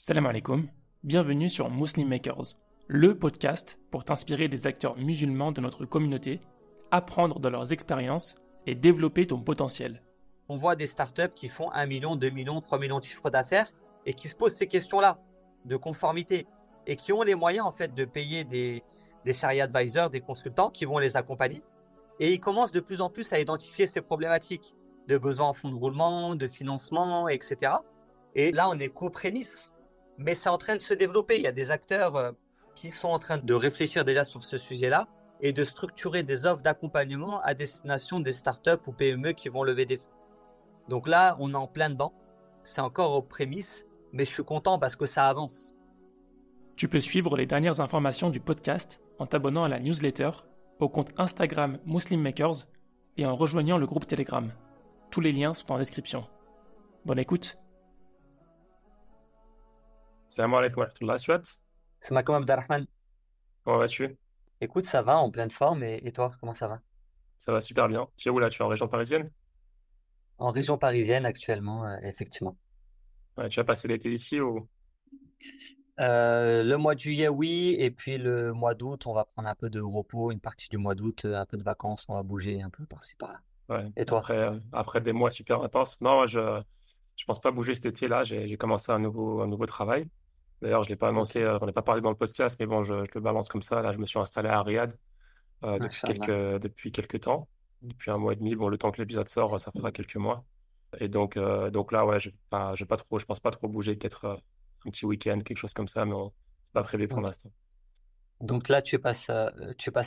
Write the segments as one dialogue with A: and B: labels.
A: Salam alaikum, bienvenue sur Muslim Makers, le podcast pour t'inspirer des acteurs musulmans de notre communauté, apprendre de leurs expériences et développer ton potentiel.
B: On voit des startups qui font 1 million, 2 millions, 3 millions de chiffre d'affaires et qui se posent ces questions-là de conformité et qui ont les moyens en fait de payer des sharia advisors, des consultants qui vont les accompagner. Et ils commencent de plus en plus à identifier ces problématiques de besoins en fonds de roulement, de financement, etc. Et là, on est qu'aux prémices, mais c'est en train de se développer. Il y a des acteurs qui sont en train de réfléchir déjà sur ce sujet-là et de structurer des offres d'accompagnement à destination des startups ou PME qui vont lever des fonds. Donc là, on est en plein dedans. C'est encore aux prémices, mais je suis content parce que ça avance.
A: Tu peux suivre les dernières informations du podcast en t'abonnant à la newsletter, au compte Instagram Muslim Makers et en rejoignant le groupe Telegram. Tous les liens sont en description. Bonne écoute. Salam alaikum wa rahmatullah, Suat.
B: C'est Malcolm Abdelrahman.
A: Comment vas-tu?
B: Écoute, ça va, en pleine forme. Et toi, comment ça va?
A: Ça va super bien. Tu es où là? Tu es en région parisienne?
B: En région parisienne actuellement, effectivement.
A: Ouais, tu as passé l'été ici ou?
B: Le mois de juillet, oui. Et puis le mois d'août, on va prendre un peu de repos. Une partie du mois d'août, un peu de vacances. On va bouger un peu par-ci, par-là.
A: Ouais,
B: Et toi?
A: après des mois super intenses. Non, moi, je pense pas bouger cet été-là. J'ai commencé un nouveau travail. D'ailleurs, je l'ai pas
B: Ok.
A: annoncé, on n'est pas parlé dans le podcast, mais bon, je le balance comme ça. Là, je me suis installé à Riyad
B: Inch'Allah.
A: depuis quelques temps, depuis un mois et demi. Bon, le temps que l'épisode sort, ça fera quelques mois. Et donc là, ouais, je vais pas trop, je pense pas trop bouger, peut-être un petit week-end, quelque chose comme ça, mais c'est pas prévu pour
B: Ok.
A: l'instant.
B: Donc là, tu passes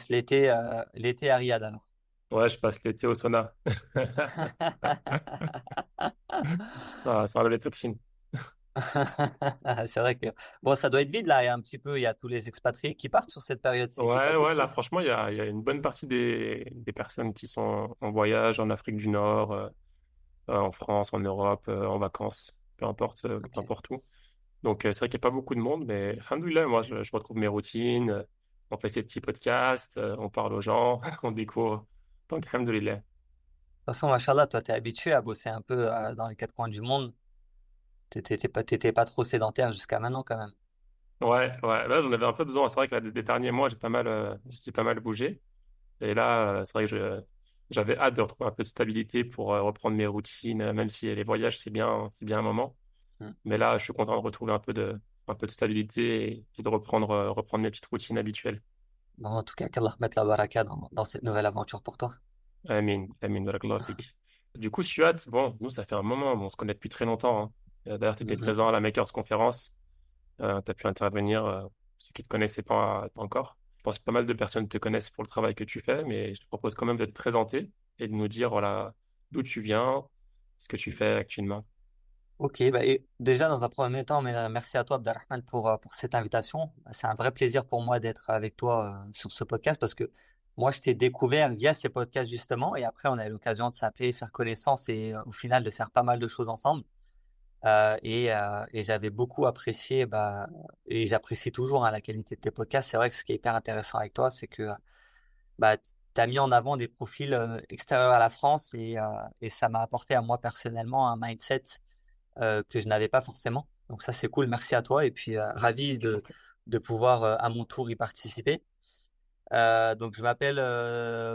B: l'été à Riyad alors.
A: Ouais, je passe l'été au sauna. Ça enlève les toxines.
B: C'est vrai que bon, ça doit être vide là. Il y a un petit peu, il y a tous les expatriés qui partent sur cette période, si je dis pas
A: Ouais,
B: de
A: ouais, là,
B: bêtises.
A: franchement, il y a une bonne partie des personnes qui sont en voyage en Afrique du Nord, en France, en Europe, en vacances, peu
B: Ok.
A: importe où. Donc, c'est vrai qu'il n'y a pas beaucoup de monde, mais alhamdoulilah, moi, je retrouve mes routines, on fait ces petits podcasts, on parle aux gens, on découvre. Donc, alhamdoulilah.
B: De toute façon, machallah, toi, t'es habitué à bosser un peu dans les quatre coins du monde. T'étais pas trop sédentaire jusqu'à maintenant, quand même.
A: Ouais, ouais, là, j'en avais un peu besoin. C'est vrai que là, des derniers mois, j'ai pas mal bougé. Et là, c'est vrai que j'avais hâte de retrouver un peu de stabilité pour reprendre mes routines, même si les voyages, c'est bien un moment.
B: Hmm.
A: Mais là, je suis content de retrouver un peu de stabilité et de reprendre mes petites routines habituelles.
B: Bon, en tout cas, qu'Allah mette la baraka dans cette nouvelle aventure pour toi.
A: Amin, amin, barakallahu fik. Du coup, Suat, bon, nous, ça fait un moment, bon, on se connaît depuis très longtemps, hein. D'ailleurs, tu étais
B: Mhm.
A: présent à la Makers Conférence, tu as pu intervenir, ceux qui ne te connaissaient pas encore. Je pense que pas mal de personnes te connaissent pour le travail que tu fais, mais je te propose quand même de te présenter et de nous dire, voilà, d'où tu viens, ce que tu fais actuellement.
B: Ok, bah, et déjà, dans un premier temps, merci à toi, Abdelrahman, pour cette invitation. C'est un vrai plaisir pour moi d'être avec toi sur ce podcast parce que moi, je t'ai découvert via ces podcasts, justement, et après, on a eu l'occasion de s'appeler, faire connaissance et au final, de faire pas mal de choses ensemble. Et j'avais beaucoup apprécié, bah, et j'apprécie toujours, hein, la qualité de tes podcasts. C'est vrai que ce qui est hyper intéressant avec toi, c'est que bah, tu as mis en avant des profils extérieurs à la France et ça m'a apporté à moi personnellement un mindset que je n'avais pas forcément. Donc ça, c'est cool. Merci à toi et puis ravi
A: Je t'en prie.
B: de pouvoir à mon tour y participer. Donc je m'appelle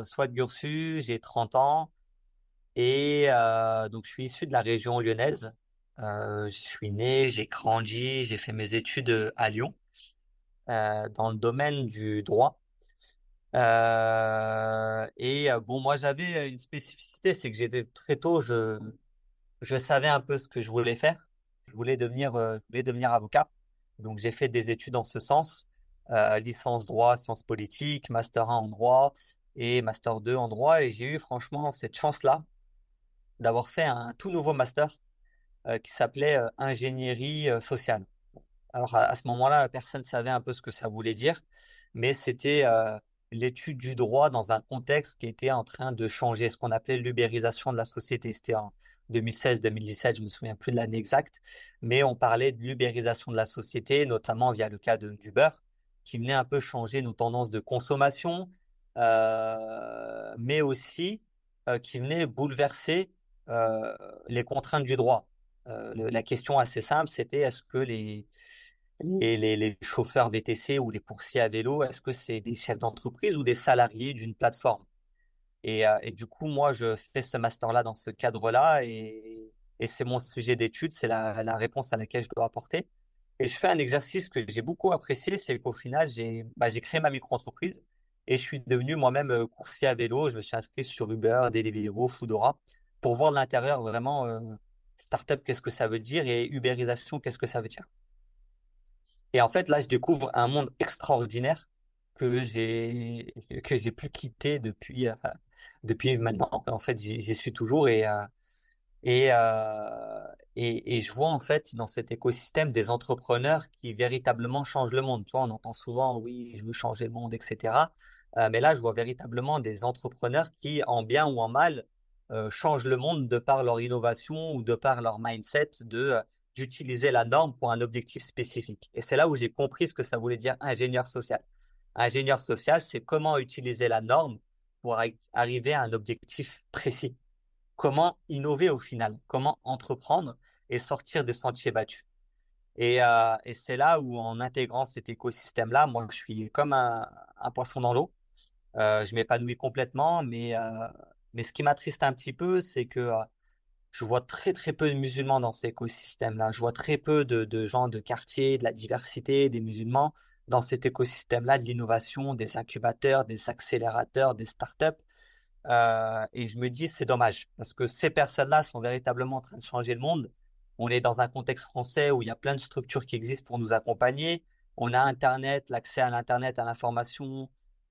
B: Souad Gursu, j'ai 30 ans et donc je suis issu de la région lyonnaise. Je suis né, j'ai grandi, j'ai fait mes études à Lyon dans le domaine du droit. Bon, moi j'avais une spécificité, c'est que j'étais très tôt, je savais un peu ce que je voulais faire. Je voulais devenir avocat. Donc j'ai fait des études en ce sens, licence droit, sciences politiques, master 1 en droit et master 2 en droit. Et j'ai eu franchement cette chance-là d'avoir fait un tout nouveau master qui s'appelait ingénierie sociale. Alors à ce moment-là, personne ne savait un peu ce que ça voulait dire, mais c'était l'étude du droit dans un contexte qui était en train de changer, ce qu'on appelait l'ubérisation de la société. C'était en 2016-2017, je me souviens plus de l'année exacte, mais on parlait de l'ubérisation de la société, notamment via le cas d'Uber, qui venait un peu changer nos tendances de consommation, mais aussi qui venait bouleverser les contraintes du droit. La question assez simple, c'était est-ce que les chauffeurs VTC ou les coursiers à vélo, est-ce que c'est des chefs d'entreprise ou des salariés d'une plateforme? Et du coup, moi, je fais ce master-là dans ce cadre-là et c'est mon sujet d'étude, c'est la réponse à laquelle je dois apporter. Et je fais un exercice que j'ai beaucoup apprécié, c'est qu'au final, j'ai créé ma micro-entreprise et je suis devenu moi-même coursier à vélo. Je me suis inscrit sur Uber, Deliveroo, Foodora pour voir de l'intérieur vraiment startup, qu'est-ce que ça veut dire et Uberisation, qu'est-ce que ça veut dire. Et en fait, là, je découvre un monde extraordinaire que j'ai pu quitter depuis maintenant. En fait, j'y suis toujours et, euh, et je vois en fait dans cet écosystème des entrepreneurs qui véritablement changent le monde. Tu vois, on entend souvent, oui, je veux changer le monde, etc. Mais là, je vois véritablement des entrepreneurs qui, en bien ou en mal, changent le monde de par leur innovation ou de par leur mindset d'utiliser la norme pour un objectif spécifique. Et c'est là où j'ai compris ce que ça voulait dire ingénieur social. Ingénieur social, c'est comment utiliser la norme pour arriver à un objectif précis. Comment innover au final, comment entreprendre et sortir des sentiers battus. Et c'est là où, en intégrant cet écosystème-là, moi, je suis comme un poisson dans l'eau. Je m'épanouis complètement, mais ce qui m'attriste un petit peu, c'est que je vois très, très peu de musulmans dans cet écosystème-là. Je vois très peu de gens de quartier, de la diversité, des musulmans dans cet écosystème-là, de l'innovation, des incubateurs, des accélérateurs, des startups. Et je me dis, c'est dommage, parce que ces personnes-là sont véritablement en train de changer le monde. On est dans un contexte français où il y a plein de structures qui existent pour nous accompagner. On a Internet, l'accès à l'Internet, à l'information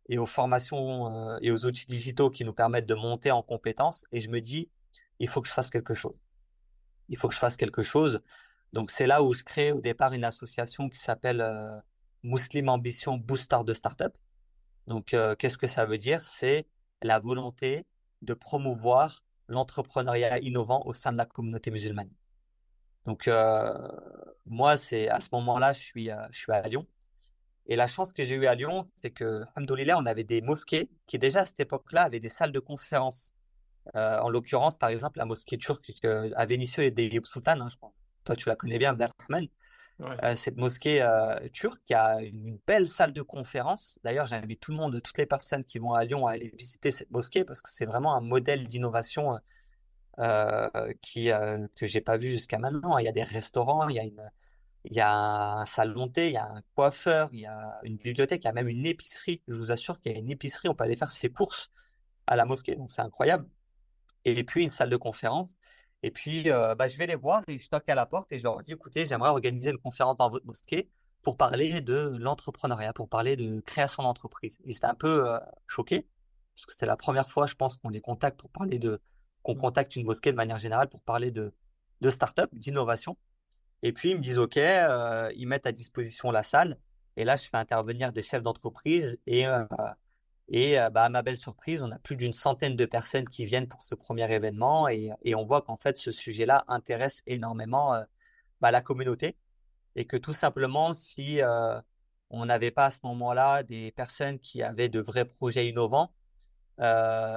B: et aux formations et aux outils digitaux qui nous permettent de monter en compétences. Et je me dis, il faut que je fasse quelque chose. Il faut que je fasse quelque chose. Donc, c'est là où je crée au départ une association qui s'appelle Muslim Ambition Booster de Startup. Donc, qu'est-ce que ça veut dire? C'est la volonté de promouvoir l'entrepreneuriat innovant au sein de la communauté musulmane. Donc, moi, c'est à ce moment-là, je suis à Lyon. Et la chance que j'ai eue à Lyon, c'est que, alhamdoulilah, on avait des mosquées qui, déjà à cette époque-là, avaient des salles de conférence. En l'occurrence, par exemple, la mosquée turque à Vénissieux et des Sultan, hein, je pense. Toi, tu la connais bien, Abdelrahman.
A: Ouais.
B: Cette mosquée turque qui a une belle salle de conférence. D'ailleurs, j'invite tout le monde, toutes les personnes qui vont à Lyon à aller visiter cette mosquée parce que c'est vraiment un modèle d'innovation que j'ai pas vu jusqu'à maintenant. Il y a des restaurants, il y a un salon de thé, il y a un coiffeur, il y a une bibliothèque, il y a même une épicerie. Je vous assure qu'il y a une épicerie, on peut aller faire ses courses à la mosquée, donc c'est incroyable. Et puis une salle de conférence. Et puis, je vais les voir et je toque à la porte et je leur dis, écoutez, j'aimerais organiser une conférence dans votre mosquée pour parler de l'entrepreneuriat, pour parler de création d'entreprise. Ils étaient un peu choqués parce que c'était la première fois, je pense, qu'on les contacte qu'on
A: Mm.
B: contacte une mosquée de manière générale pour parler de start-up, d'innovation. Et puis, ils me disent, OK, ils mettent à disposition la salle. Et là, je fais intervenir des chefs d'entreprise à ma belle surprise, on a plus d'une centaine de personnes qui viennent pour ce premier événement et on voit qu'en fait, ce sujet-là intéresse énormément la communauté et que tout simplement, si on n'avait pas à ce moment-là des personnes qui avaient de vrais projets innovants,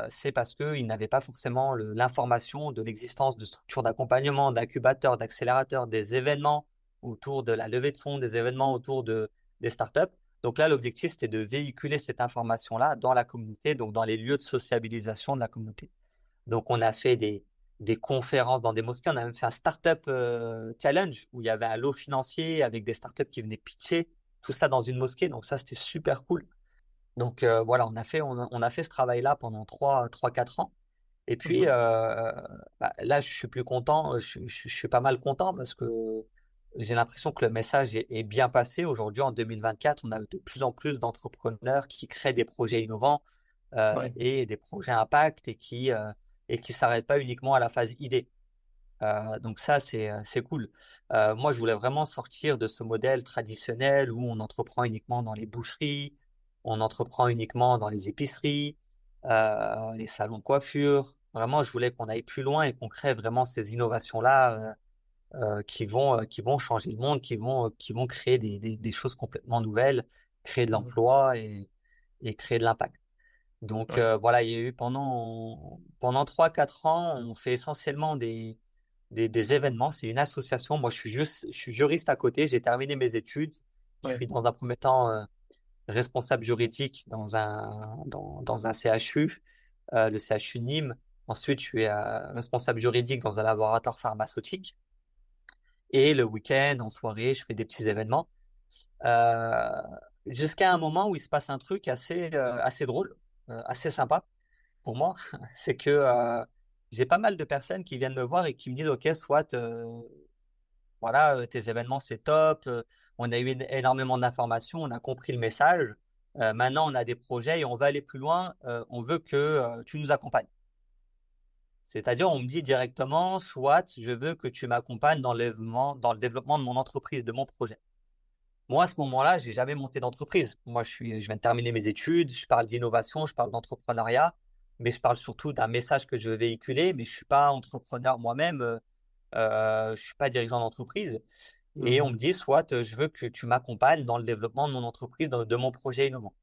B: c'est parce qu'ils n'avaient pas forcément l'information de l'existence de structures d'accompagnement, d'incubateurs, d'accélérateurs, des événements autour de la levée de fonds, des événements autour des startups. Donc là, l'objectif, c'était de véhiculer cette information-là dans la communauté, donc dans les lieux de sociabilisation de la communauté. Donc on a fait des conférences dans des mosquées, on a même fait un startup challenge où il y avait un lot financier avec des startups qui venaient pitcher, tout ça dans une mosquée. Donc ça, c'était super cool. Donc voilà, on a fait ce travail-là pendant 4 ans. Et puis
A: Mhm.
B: là, je suis plus content, je suis pas mal content parce que j'ai l'impression que le message est bien passé. Aujourd'hui, en 2024, on a de plus en plus d'entrepreneurs qui créent des projets innovants
A: Ouais.
B: et des projets impact et qui s'arrêtent pas uniquement à la phase idée. Donc ça, c'est cool. Moi, je voulais vraiment sortir de ce modèle traditionnel où on entreprend uniquement dans les boucheries, on entreprend uniquement dans les épiceries, les salons de coiffure. Vraiment, je voulais qu'on aille plus loin et qu'on crée vraiment ces innovations-là qui vont changer le monde, qui vont créer des choses complètement nouvelles, créer de
A: Mhm.
B: l'emploi et créer de l'impact. Donc
A: Ouais.
B: voilà, il y a eu pendant 3 4 ans, on fait essentiellement des événements. C'est une association. Moi, je suis juriste à côté. J'ai terminé mes études. Je
A: Ouais.
B: suis dans un premier temps responsable juridique dans un CHU, le CHU Nîmes. Ensuite, je suis responsable juridique dans un laboratoire pharmaceutique. Et le week-end, en soirée, je fais des petits événements. Euh, Jusqu'à un moment où il se passe un truc assez drôle, assez sympa pour moi. C'est que j'ai pas mal de personnes qui viennent me voir et qui me disent, OK, soit voilà, tes événements, c'est top. On a eu énormément d'informations, on a compris le message. Maintenant, on a des projets et on veut aller plus loin. On veut que tu nous accompagnes. C'est-à-dire, on me dit directement, soit je veux que tu m'accompagnes dans le développement de mon entreprise, de mon projet. Moi, à ce moment-là, j'ai jamais monté d'entreprise. Moi, je viens de terminer mes études, je parle d'innovation, je parle d'entrepreneuriat, mais je parle surtout d'un message que je veux véhiculer, mais je suis pas entrepreneur moi-même, je suis pas dirigeant d'entreprise. Et on
A: Mhm.
B: me dit, soit je veux que tu m'accompagnes dans le développement de mon entreprise, de mon projet innovant.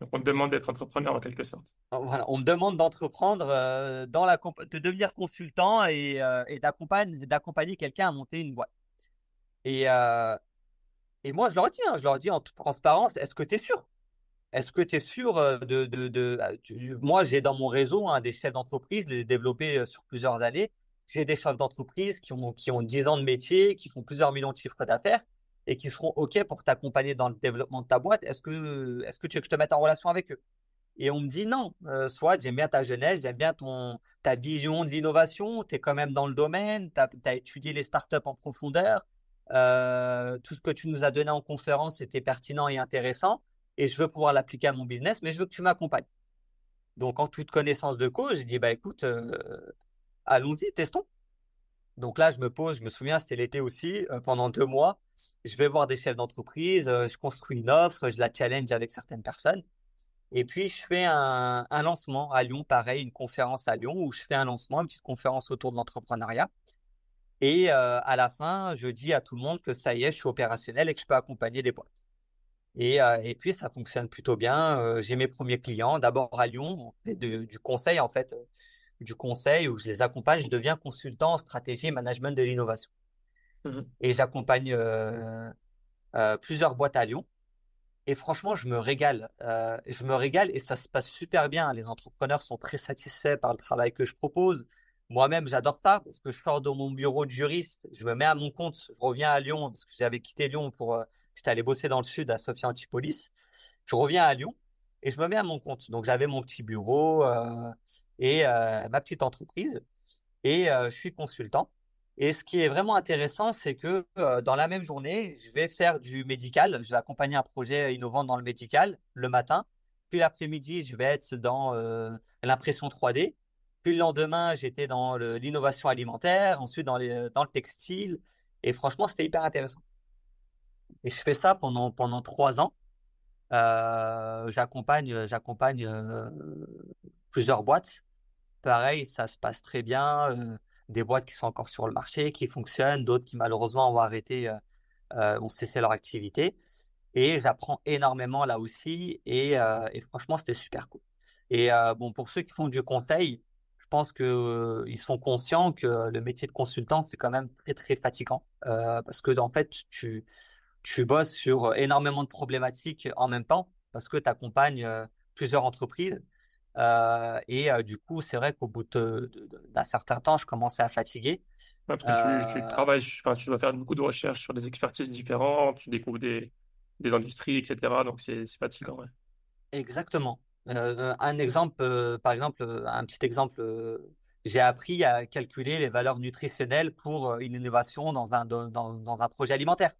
A: Donc, on te demande d'être entrepreneur en quelque sorte.
B: Donc, voilà, on me demande d'entreprendre, de devenir consultant et d'accompagner quelqu'un à monter une boîte. Et, euh, et moi, je leur dis en toute transparence, est-ce que tu es sûr? Est-ce que tu es sûr moi, j'ai dans mon réseau des chefs d'entreprise, les ai développés sur plusieurs années. J'ai des chefs d'entreprise qui ont 10 ans de métier, qui font plusieurs millions de chiffres d'affaires et qui seront OK pour t'accompagner dans le développement de ta boîte. Est-ce que tu veux que je te mette en relation avec eux? Et on me dit non, soit j'aime bien ta jeunesse, j'aime bien ta vision de l'innovation, tu es quand même dans le domaine, tu as étudié les startups en profondeur, tout ce que tu nous as donné en conférence était pertinent et intéressant, et je veux pouvoir l'appliquer à mon business, mais je veux que tu m'accompagnes. Donc, en toute connaissance de cause, je dis, bah écoute, allons-y, testons. Donc là, je me pose, je me souviens, c'était l'été aussi, pendant 2 mois, je vais voir des chefs d'entreprise, je construis une offre, je la challenge avec certaines personnes. Et puis, je fais un lancement à Lyon, pareil, une conférence à Lyon où je fais un lancement, une petite conférence autour de l'entrepreneuriat. Et à la fin, je dis à tout le monde que ça y est, je suis opérationnel et que je peux accompagner des boîtes. Et puis, ça fonctionne plutôt bien. J'ai mes premiers clients, d'abord à Lyon, on fait du conseil, en fait, du conseil où je les accompagne. Je deviens consultant en stratégie et management de l'innovation.
A: Mhm.
B: Et j'accompagne plusieurs boîtes à Lyon. Et franchement, je me régale. Je me régale et ça se passe super bien. Les entrepreneurs sont très satisfaits par le travail que je propose. Moi-même, j'adore ça parce que je sors de mon bureau de juriste, je me mets à mon compte, je reviens à Lyon parce que j'avais quitté Lyon j'étais allé bosser dans le sud à Sophia Antipolis. Je reviens à Lyon et je me mets à mon compte. Donc, j'avais mon petit bureau et ma petite entreprise et je suis consultant. Et ce qui est vraiment intéressant, c'est que dans la même journée, je vais faire du médical. Je vais accompagner un projet innovant dans le médical le matin. Puis l'après-midi, je vais être dans l'impression 3D. Puis le lendemain, j'étais dans l'innovation alimentaire, ensuite dans le textile. Et franchement, c'était hyper intéressant. Et je fais ça pendant 3 ans. J'accompagne plusieurs boîtes. Pareil, ça se passe très bien. Des boîtes qui sont encore sur le marché, qui fonctionnent, d'autres qui malheureusement ont cessé leur activité. Et j'apprends énormément là aussi. Et franchement, c'était super cool. Et bon, pour ceux qui font du conseil, je pense que ils sont conscients que le métier de consultant, c'est quand même très, très fatigant. Parce que, en fait, tu bosses sur énormément de problématiques en même temps parce que tu accompagnes plusieurs entreprises. Du coup, c'est vrai qu'au bout d'un certain temps, je commençais à fatiguer.
A: Ouais, parce que tu
B: Euh,
A: travailles, enfin, tu dois faire beaucoup de recherches sur des expertises différentes, tu découvres des industries, etc. Donc, c'est fatigant, ouais.
B: Exactement. Par exemple, un petit exemple, j'ai appris à calculer les valeurs nutritionnelles pour une innovation dans un projet alimentaire.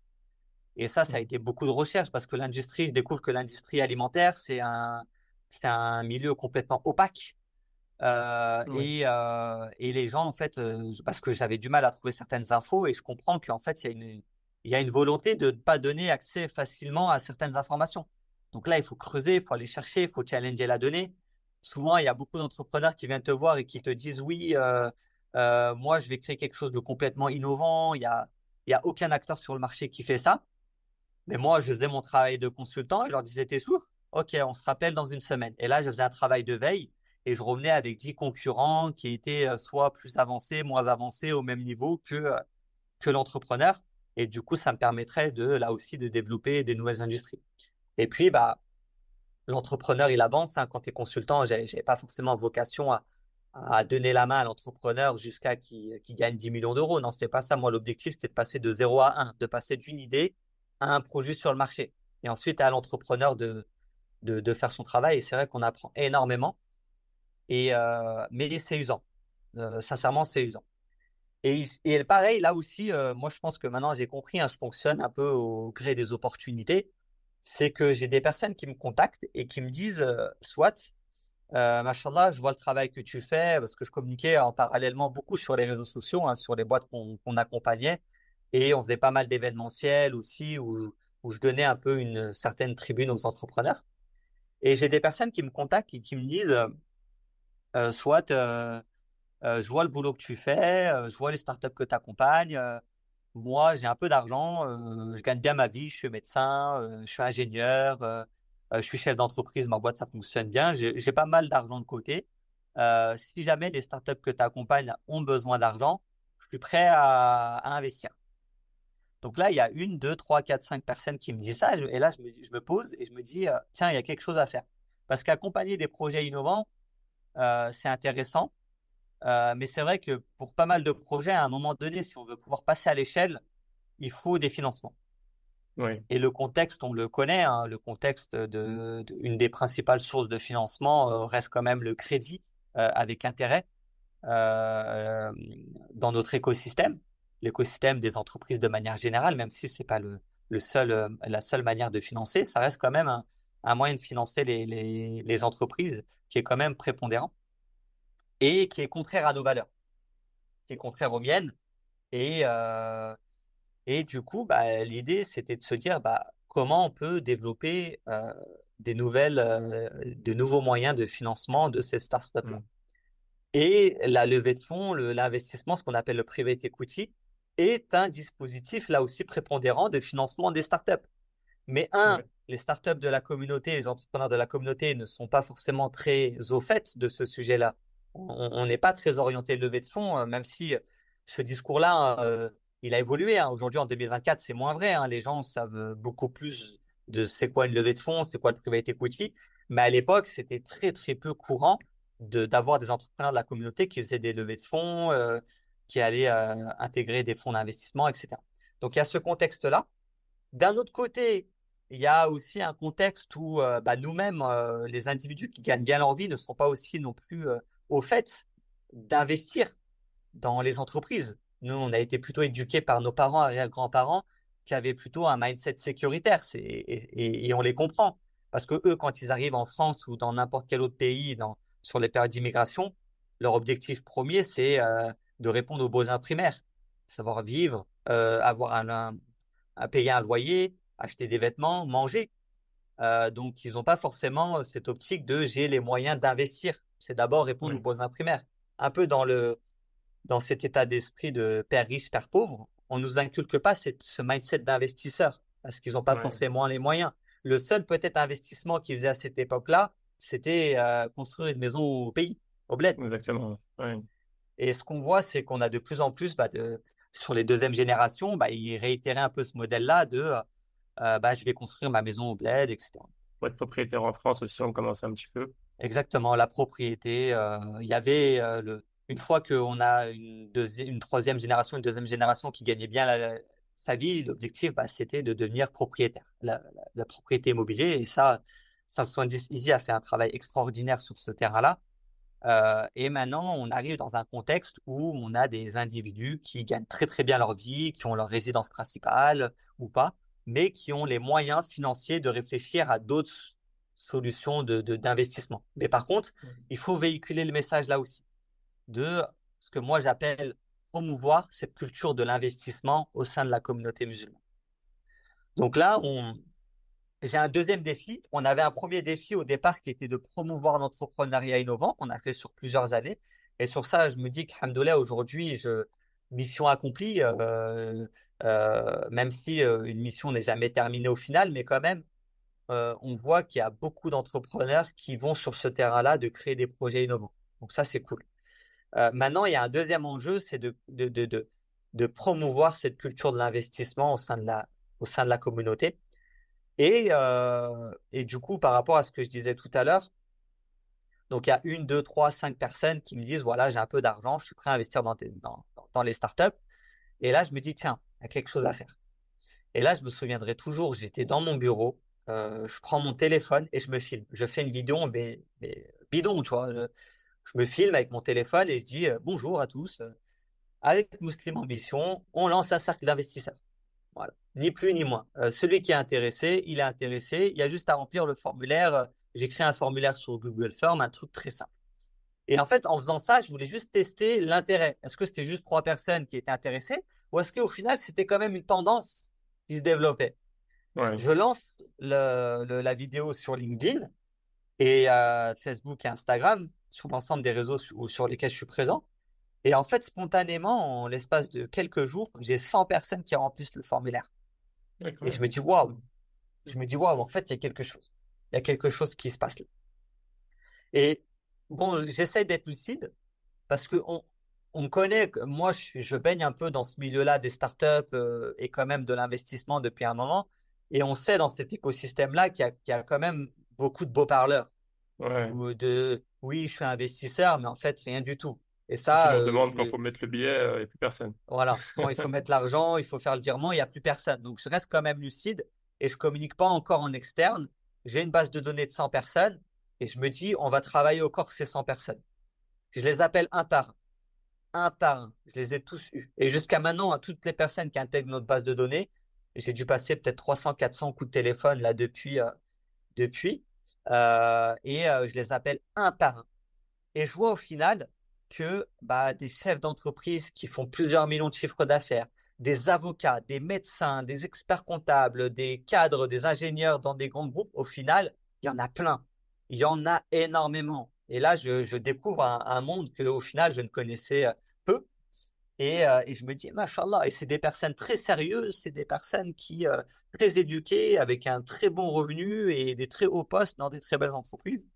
B: Et ça a
A: Mhm.
B: été beaucoup de recherche parce que je découvre que l'industrie alimentaire, c'est un milieu complètement opaque.
A: Ouais.
B: Et les gens, en fait, parce que j'avais du mal à trouver certaines infos et je comprends qu'en fait, il y a une volonté de ne pas donner accès facilement à certaines informations. Donc là, il faut creuser, il faut aller chercher, il faut challenger la donnée. Souvent, il y a beaucoup d'entrepreneurs qui viennent te voir et qui te disent, oui, moi, je vais créer quelque chose de complètement innovant. Il y a aucun acteur sur le marché qui fait ça. Mais moi, je faisais mon travail de consultant et je leur disais, t'es sûr? Ok, on se rappelle dans une semaine. Et là, je faisais un travail de veille et je revenais avec 10 concurrents qui étaient soit plus avancés, moins avancés, au même niveau que l'entrepreneur. Et du coup, ça me permettrait là aussi de développer des nouvelles industries. Et puis, bah, l'entrepreneur, il avance, hein. Quand tu es consultant, j'ai pas forcément vocation à donner la main à l'entrepreneur jusqu'à qu'il gagne 10 millions d'euros. Non, c'était pas ça. Moi, l'objectif, c'était de passer de 0 à 1, de passer d'une idée à un produit sur le marché. Et ensuite, à l'entrepreneur de faire son travail. Et c'est vrai qu'on apprend énormément. Mais c'est usant. Sincèrement, c'est usant. Et pareil, là aussi, moi, je pense que maintenant, j'ai compris, hein, je fonctionne un peu au gré des opportunités. C'est que j'ai des personnes qui me contactent et qui me disent, soit, machallah, je vois le travail que tu fais, parce que je communiquais en parallèlement beaucoup sur les réseaux sociaux, hein, sur les boîtes qu'on accompagnait. Et on faisait pas mal d'événementiels aussi, où je donnais un peu une certaine tribune aux entrepreneurs. Et j'ai des personnes qui me contactent et qui me disent, soit, je vois le boulot que tu fais, je vois les startups que tu accompagnes. Moi, j'ai un peu d'argent, je gagne bien ma vie, je suis médecin, je suis ingénieur, je suis chef d'entreprise, ma boîte, ça fonctionne bien, j'ai pas mal d'argent de côté. Si jamais les startups que tu accompagnes ont besoin d'argent, je suis prêt à investir. Donc là, il y a une, deux, trois, quatre, cinq personnes qui me disent ça. Et là, je me pose et je me dis, tiens, il y a quelque chose à faire. Parce qu'accompagner des projets innovants, c'est intéressant. Mais c'est vrai que pour pas mal de projets, à un moment donné, si on veut pouvoir passer à l'échelle, il faut des financements.
A: Oui,
B: Et le contexte, on le connaît, hein, le contexte une des principales sources de financement reste quand même le crédit avec intérêt euh, dans notre écosystème, l'écosystème des entreprises de manière générale, même si c'est pas la seule manière de financer, ça reste quand même un moyen de financer les entreprises qui est quand même prépondérant et qui est contraire à nos valeurs, qui est contraire aux miennes. Et, euh, et du coup, bah, l'idée, c'était de se dire comment on peut développer de nouveaux moyens de financement de ces startups-là.
A: mm,
B: Et la levée de fonds, l'investissement, ce qu'on appelle le private equity, est un dispositif là aussi prépondérant de financement des startups. Mais
A: ouais,
B: les startups de la communauté, les entrepreneurs de la communauté ne sont pas forcément très au fait de ce sujet-là. On n'est pas très orienté levée de fonds, même si ce discours-là, il a évolué, hein. Aujourd'hui, en 2024, c'est moins vrai, hein. Les gens savent beaucoup plus de c'est quoi une levée de fonds, c'est quoi le private equity. Mais à l'époque, c'était très, très peu courant d'avoir des entrepreneurs de la communauté qui faisaient des levées de fonds, qui allaient intégrer des fonds d'investissement, etc. Donc, il y a ce contexte-là. D'un autre côté, il y a aussi un contexte où nous-mêmes, les individus qui gagnent bien leur vie, ne sont pas aussi non plus au fait d'investir dans les entreprises. Nous, on a été plutôt éduqués par nos parents, arrière-grands-parents, qui avaient plutôt un mindset sécuritaire. Et on les comprend. Parce que eux, quand ils arrivent en France ou dans n'importe quel autre pays, sur les périodes d'immigration, leur objectif premier, c'est de répondre aux besoins primaires. Savoir vivre, avoir à payer un loyer, acheter des vêtements, manger. Donc, ils n'ont pas forcément cette optique de j'ai les moyens d'investir. C'est d'abord répondre aux
A: oui,
B: besoins primaires. Un peu dans cet état d'esprit de père riche, père pauvre, on ne nous inculque pas ce mindset d'investisseur parce qu'ils n'ont pas
A: ouais,
B: forcément les moyens. Le seul peut-être investissement qu'ils faisaient à cette époque-là, c'était construire une maison au pays, au bled.
A: exactement. Ouais,
B: Et ce qu'on voit, c'est qu'on a de plus en plus, sur les deuxièmes générations, ils réitéraient un peu ce modèle-là de je vais construire ma maison au bled, etc.
A: pour être propriétaire en France aussi, on commence un petit peu.
B: Exactement, la propriété. Il y avait une fois qu'on a une troisième génération, une deuxième génération qui gagnait bien sa vie, l'objectif, c'était de devenir propriétaire, la propriété immobilière. Et ça, 570 Easy a fait un travail extraordinaire sur ce terrain-là. Et maintenant, on arrive dans un contexte où on a des individus qui gagnent très très bien leur vie, qui ont leur résidence principale ou pas, mais qui ont les moyens financiers de réfléchir à d'autres solutions d'investissement. Mais par contre, il faut véhiculer le message là aussi de ce que moi j'appelle promouvoir cette culture de l'investissement au sein de la communauté musulmane. Donc là, j'ai un deuxième défi. On avait un premier défi au départ qui était de promouvoir l'entrepreneuriat innovant qu'on a fait sur plusieurs années. Et sur ça, je me dis qu'alhamdoulilah, aujourd'hui, mission accomplie, même si une mission n'est jamais terminée au final, mais quand même, on voit qu'il y a beaucoup d'entrepreneurs qui vont sur ce terrain-là de créer des projets innovants. Donc ça, c'est cool. Maintenant, il y a un deuxième enjeu, c'est de promouvoir cette culture de l'investissement au sein de la communauté. Et du coup, par rapport à ce que je disais tout à l'heure, donc il y a une, deux, trois, cinq personnes qui me disent, voilà, j'ai un peu d'argent, je suis prêt à investir dans les startups. Et là, je me dis, tiens, il y a quelque chose à faire. Et là, je me souviendrai toujours, j'étais dans mon bureau, je prends mon téléphone et je me filme. Je fais une vidéo, mais bidon, tu vois. Je me filme avec mon téléphone et je dis, bonjour à tous. Avec Muslim Ambition, on lance un cercle d'investisseurs. Voilà. Ni plus ni moins. Celui qui est intéressé, il est intéressé. Il y a juste à remplir le formulaire. J'ai créé un formulaire sur Google Form, un truc très simple. Et en fait, en faisant ça, je voulais juste tester l'intérêt. Est-ce que c'était juste trois personnes qui étaient intéressées ou est-ce qu'au final, c'était quand même une tendance qui se développait?
A: Ouais.
B: Je lance la vidéo sur LinkedIn et Facebook et Instagram, sur l'ensemble des réseaux sur lesquels je suis présent. Et en fait, spontanément, en l'espace de quelques jours, j'ai 100 personnes qui remplissent le formulaire.
A: Ouais, quand
B: Et je
A: même.
B: me dis, waouh, en fait, il y a quelque chose. Il y a quelque chose qui se passe là. Et bon, j'essaie d'être lucide parce que on connaît, moi, je baigne un peu dans ce milieu-là des startups et quand même de l'investissement depuis un moment. Et on sait dans cet écosystème-là qu'il y a quand même beaucoup de beaux parleurs
A: Ouais.
B: ou de, oui, je suis investisseur, mais en fait, rien du tout. Et
A: Quand tu
B: ça,
A: leur demandes quand faut mettre le billet, il n'y a plus personne.
B: voilà, quand il faut mettre l'argent, il faut faire le virement, il n'y a plus personne. Donc, je reste quand même lucide et je communique pas encore en externe. J'ai une base de données de 100 personnes et je me dis, on va travailler au corps ces 100 personnes. Je les appelle un par un par un. Je les ai tous eus. Et jusqu'à maintenant, à toutes les personnes qui intègrent notre base de données, j'ai dû passer peut-être 300, 400 coups de téléphone là depuis. Je les appelle un par un. Et je vois au final que bah, des chefs d'entreprise qui font plusieurs millions de chiffres d'affaires, des avocats, des médecins, des experts comptables, des cadres, des ingénieurs dans des grands groupes, au final, il y en a plein. Il y en a énormément. Et là, je découvre un monde que, au final, je ne connaissais peu. Et je me dis, machallah, et c'est des personnes très sérieuses, c'est des personnes qui très éduquées, avec un très bon revenu et des très hauts postes dans des très belles entreprises.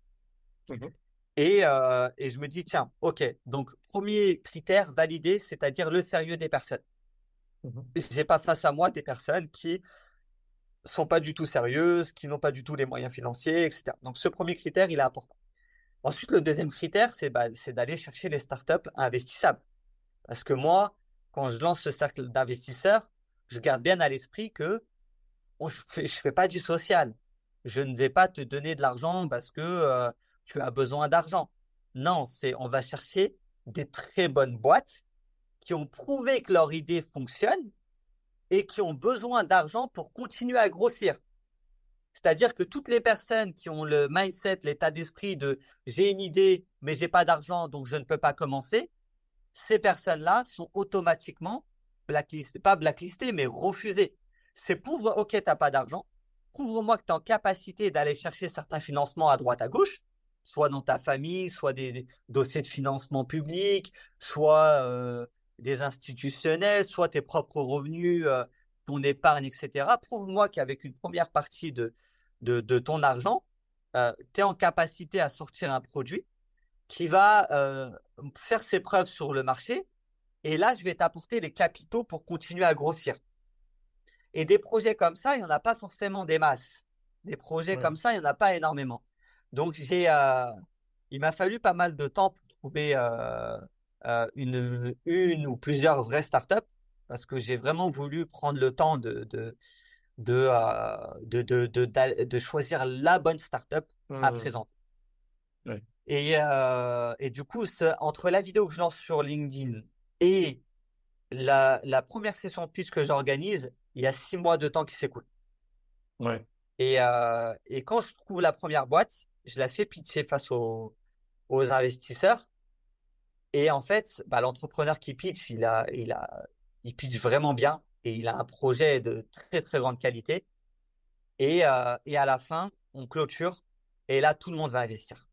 A: Mhm.
B: Et je me dis, tiens, ok, donc premier critère validé, c'est-à-dire le sérieux des personnes.
A: Mhm.
B: J'ai pas face à moi des personnes qui sont pas du tout sérieuses, qui n'ont pas du tout les moyens financiers, etc. Donc ce premier critère, il est important. Ensuite, le deuxième critère, c'est d'aller chercher les startups investissables. Parce que moi, quand je lance ce cercle d'investisseurs, je garde bien à l'esprit que je fais pas du social. Je ne vais pas te donner de l'argent parce que tu as besoin d'argent. Non, on va chercher des très bonnes boîtes qui ont prouvé que leur idée fonctionne et qui ont besoin d'argent pour continuer à grossir. C'est-à-dire que toutes les personnes qui ont le mindset, l'état d'esprit de j'ai une idée, mais j'ai pas d'argent, donc je ne peux pas commencer, ces personnes-là sont automatiquement blacklistées, pas blacklistées, mais refusées. C'est prouve, ok, tu n'as pas d'argent, prouve-moi que tu es en capacité d'aller chercher certains financements à droite, à gauche, soit dans ta famille, soit des dossiers de financement public, soit des institutionnels, soit tes propres revenus, ton épargne, etc. Prouve-moi qu'avec une première partie de ton argent, tu es en capacité à sortir un produit qui va faire ses preuves sur le marché. Et là, je vais t'apporter les capitaux pour continuer à grossir. Et des projets comme ça, il n'y en a pas forcément des masses. Des projets
A: Ouais.
B: comme ça, il n'y en a pas énormément. Donc, il m'a fallu pas mal de temps pour trouver une ou plusieurs vraies startups parce que j'ai vraiment voulu prendre le temps de choisir la bonne startup à
A: Mhm.
B: présenter.
A: Ouais.
B: Et du coup, entre la vidéo que je lance sur LinkedIn et la première session de pitch que j'organise, il y a 6 mois de temps qui s'écoule.
A: Ouais.
B: Et quand je trouve la première boîte, je la fais pitcher face aux investisseurs. Et en fait, bah, l'entrepreneur qui pitch, il pitch vraiment bien et il a un projet de très, très grande qualité. Et à la fin, on clôture et là, tout le monde va investir.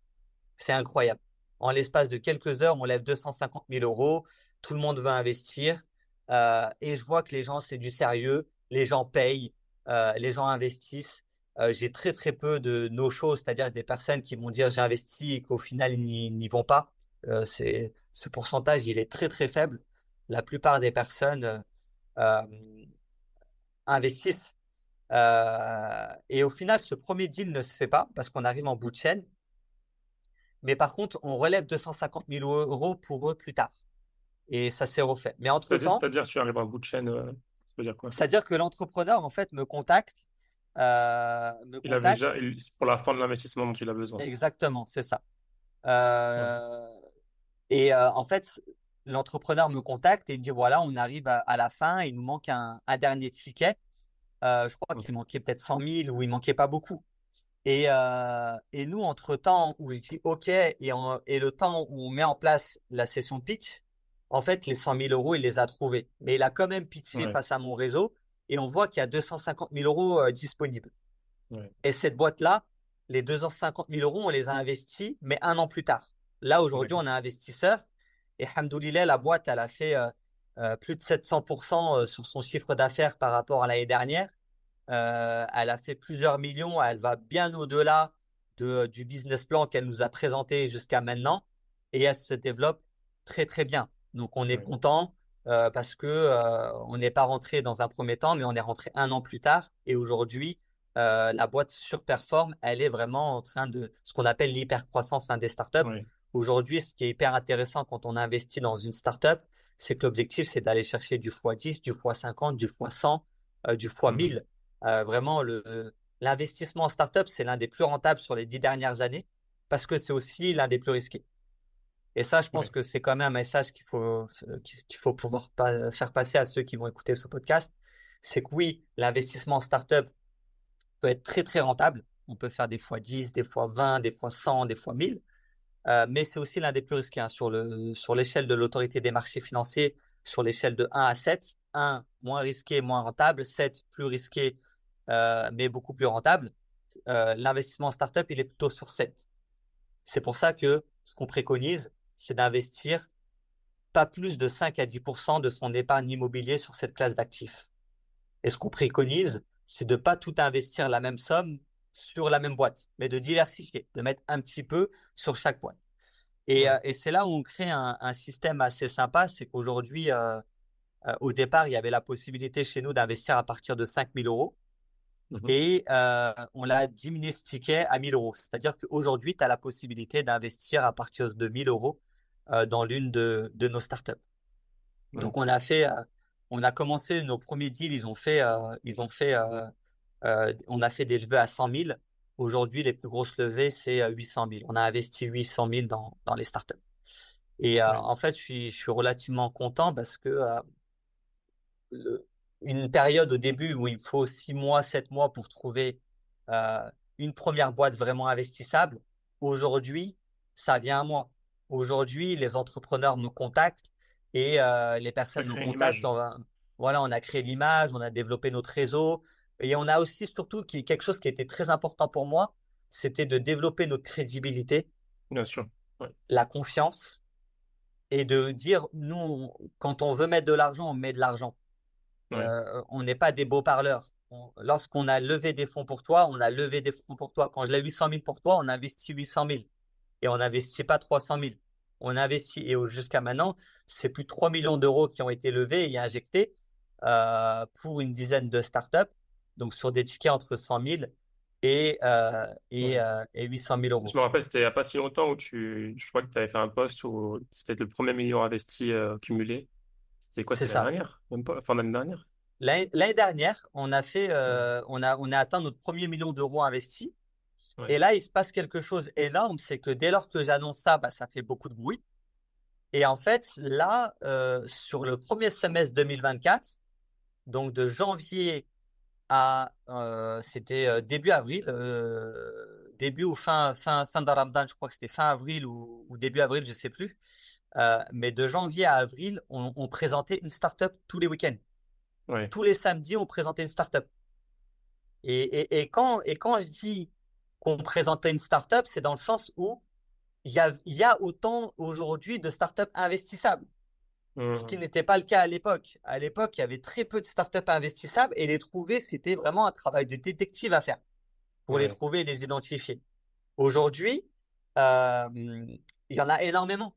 B: C'est incroyable. En l'espace de quelques heures, on lève 250 000 euros. Tout le monde veut investir. Et je vois que les gens, c'est du sérieux. Les gens payent. Les gens investissent. J'ai très très peu de no-show, c'est-à-dire des personnes qui vont dire j'ai investi et qu'au final ils n'y vont pas. Ce pourcentage, il est très très faible. La plupart des personnes euh, investissent. Et au final, ce premier deal ne se fait pas parce qu'on arrive en bout de chaîne. Mais par contre, on relève 250 000 euros pour eux plus tard. Et ça s'est refait. Mais entre-temps,
A: C'est-à-dire, tu arrives à un bout de chaîne, ça veut dire quoi?
B: c'est-à-dire que l'entrepreneur, en fait, me contacte. Me
A: Il avait déjà,
B: contacte.
A: pour la fin de l'investissement dont il a besoin.
B: Exactement, c'est ça.
A: Ouais.
B: Euh, en fait, l'entrepreneur me contacte et il me dit, voilà, on arrive à la fin, il nous manque un dernier ticket. Je crois
A: Ok.
B: qu'il manquait peut-être 100 000 ou il manquait pas beaucoup. Et nous, entre-temps, où je dis OK, et le temps où on met en place la session pitch, en fait, les 100 000 euros, il les a trouvés. Mais il a quand même pitché
A: Ouais.
B: face à mon réseau et on voit qu'il y a 250 000 euros disponibles.
A: Ouais.
B: Et cette boîte-là, les 250 000 euros, on les a investis, mais un an plus tard. Là, aujourd'hui,
A: D'accord.
B: on est investisseur et hamdoulilah, la boîte, elle a fait plus de 700% sur son chiffre d'affaires par rapport à l'année dernière. Elle a fait plusieurs millions, elle va bien au-delà du business plan qu'elle nous a présenté jusqu'à maintenant et elle se développe très très bien. Donc on est
A: Ouais.
B: content parce que on n'est pas rentré dans un premier temps, mais on est rentré un an plus tard et aujourd'hui la boîte surperforme. Elle est vraiment en train de ce qu'on appelle l'hypercroissance des startups.
A: Ouais.
B: Aujourd'hui, ce qui est hyper intéressant quand on investit dans une startup, c'est que l'objectif c'est d'aller chercher du x10, du x50, du x100, du
A: Mhm.
B: x1000. Vraiment, l'investissement en startup, c'est l'un des plus rentables sur les 10 dernières années parce que c'est aussi l'un des plus risqués. Et ça, je pense
A: Ouais.
B: que c'est quand même un message qu'il faut pouvoir faire passer à ceux qui vont écouter ce podcast. C'est que oui, l'investissement en startup peut être très, très rentable. On peut faire des fois 10, des fois 20, des fois 100, des fois 1000. Mais c'est aussi l'un des plus risqués hein, sur l'échelle de l'autorité des marchés financiers, sur l'échelle de 1 à 7. 1, moins risqué, moins rentable. 7, plus risqué, mais beaucoup plus rentable. L'investissement en startup, il est plutôt sur 7. C'est pour ça que ce qu'on préconise, c'est d'investir pas plus de 5 à 10% de son épargne immobilier sur cette classe d'actifs. Et ce qu'on préconise, c'est de ne pas tout investir la même somme sur la même boîte, mais de diversifier, de mettre un petit peu sur chaque boîte.
A: Ouais.
B: Et c'est là où on crée un système assez sympa, c'est qu'aujourd'hui, au départ, il y avait la possibilité chez nous d'investir à partir de 5 000 euros
A: Mhm.
B: et on l'a diminué ce ticket à 1 000 euros. C'est-à-dire qu'aujourd'hui, tu as la possibilité d'investir à partir de 1 000 euros dans l'une de nos startups.
A: Ouais.
B: Donc, on a commencé nos premiers deals, on a fait des levées à 100 000. Aujourd'hui, les plus grosses levées, c'est 800 000. On a investi 800 000 dans les startups. Et
A: Ouais.
B: en fait, je suis relativement content parce que le- une période au début où il faut 6 mois, 7 mois pour trouver euh, une première boîte vraiment investissable, aujourd'hui, ça vient à moi. Aujourd'hui, les entrepreneurs nous contactent et les
A: Ça
B: personnes nous
A: crée une
B: contactent.
A: image.
B: Voilà, on a créé l'image, on a développé notre réseau et on a aussi surtout quelque chose qui était très important pour moi, c'était de développer notre crédibilité,
A: Bien sûr. Ouais.
B: la confiance et de dire, nous, quand on veut mettre de l'argent, on met de l'argent.
A: Ouais.
B: On n'est pas des beaux parleurs. Lorsqu'on a levé des fonds pour toi, on a levé des fonds pour toi. Quand je l'ai 800 000 pour toi, on investit 800 000. Et on n'investit pas 300 000. On investit, et jusqu'à maintenant, c'est plus de 3 millions d'euros qui ont été levés et injectés pour une dizaine de startups. Donc, sur des tickets entre 100 000
A: Ouais.
B: et 800 000
A: Je
B: euros.
A: me rappelle, c'était il n'y a pas si longtemps où je crois que tu avais fait un post où c'était le premier million investi cumulé. C'était quoi?
B: C'est
A: C'était l'année
B: ça.
A: dernière? Même pas, fin d'année dernière?
B: L'année dernière,
A: Ouais.
B: on a atteint notre premier million d'euros investis.
A: Ouais.
B: Et là, il se passe quelque chose d'énorme, c'est que dès lors que j'annonce ça, bah, ça fait beaucoup de bruit. Et en fait, là, sur le premier semestre 2024, donc de janvier à, c'était début avril, début ou fin de Ramadan, je crois que c'était fin avril ou début avril, je sais plus. Mais de janvier à avril, on présentait une startup tous les week-ends.
A: Ouais.
B: Tous les samedis, on présentait une startup. Et quand je dis qu'on présentait une startup, c'est dans le sens où il y a autant aujourd'hui de startups investissables, ce qui
A: Mhm.
B: n'était pas le cas à l'époque. À l'époque, il y avait très peu de startups investissables et les trouver, c'était vraiment un travail de détective à faire. pour les
A: Ouais,
B: trouver et les identifier. Aujourd'hui, euh, il y en a énormément.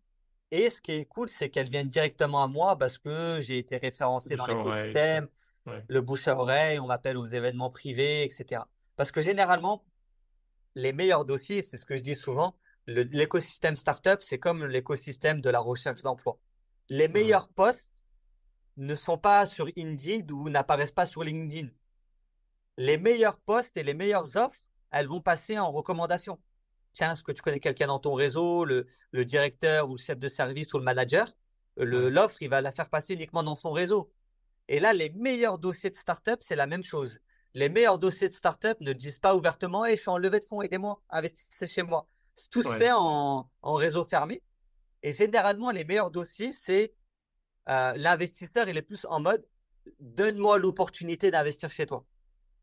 B: Et ce qui est cool, c'est qu'elles viennent directement à moi parce que j'ai été référencé dans
A: bouche à oreille, tout ça.
B: l'écosystème,
A: Ouais,
B: le bouche à oreille, on m'appelle aux événements privés, etc. Parce que généralement, les meilleurs dossiers, c'est ce que je dis souvent, l'écosystème startup, c'est comme l'écosystème de la recherche d'emploi. Les
A: mhm,
B: meilleurs postes ne sont pas sur Indeed ou n'apparaissent pas sur LinkedIn. Les meilleurs postes et les meilleures offres, elles vont passer en recommandation. Tiens, est-ce que tu connais quelqu'un dans ton réseau, le directeur ou le chef de service ou le manager?
A: ouais,
B: L'offre, il va la faire passer uniquement dans son réseau. Et là, les meilleurs dossiers de startup, c'est la même chose. Les meilleurs dossiers de startup ne disent pas ouvertement, hey, je suis en levée de fonds, aidez-moi, investissez chez moi. Tout se
A: ouais,
B: fait en réseau fermé. Et généralement, les meilleurs dossiers, c'est l'investisseur, il est plus en mode, donne-moi l'opportunité d'investir chez toi.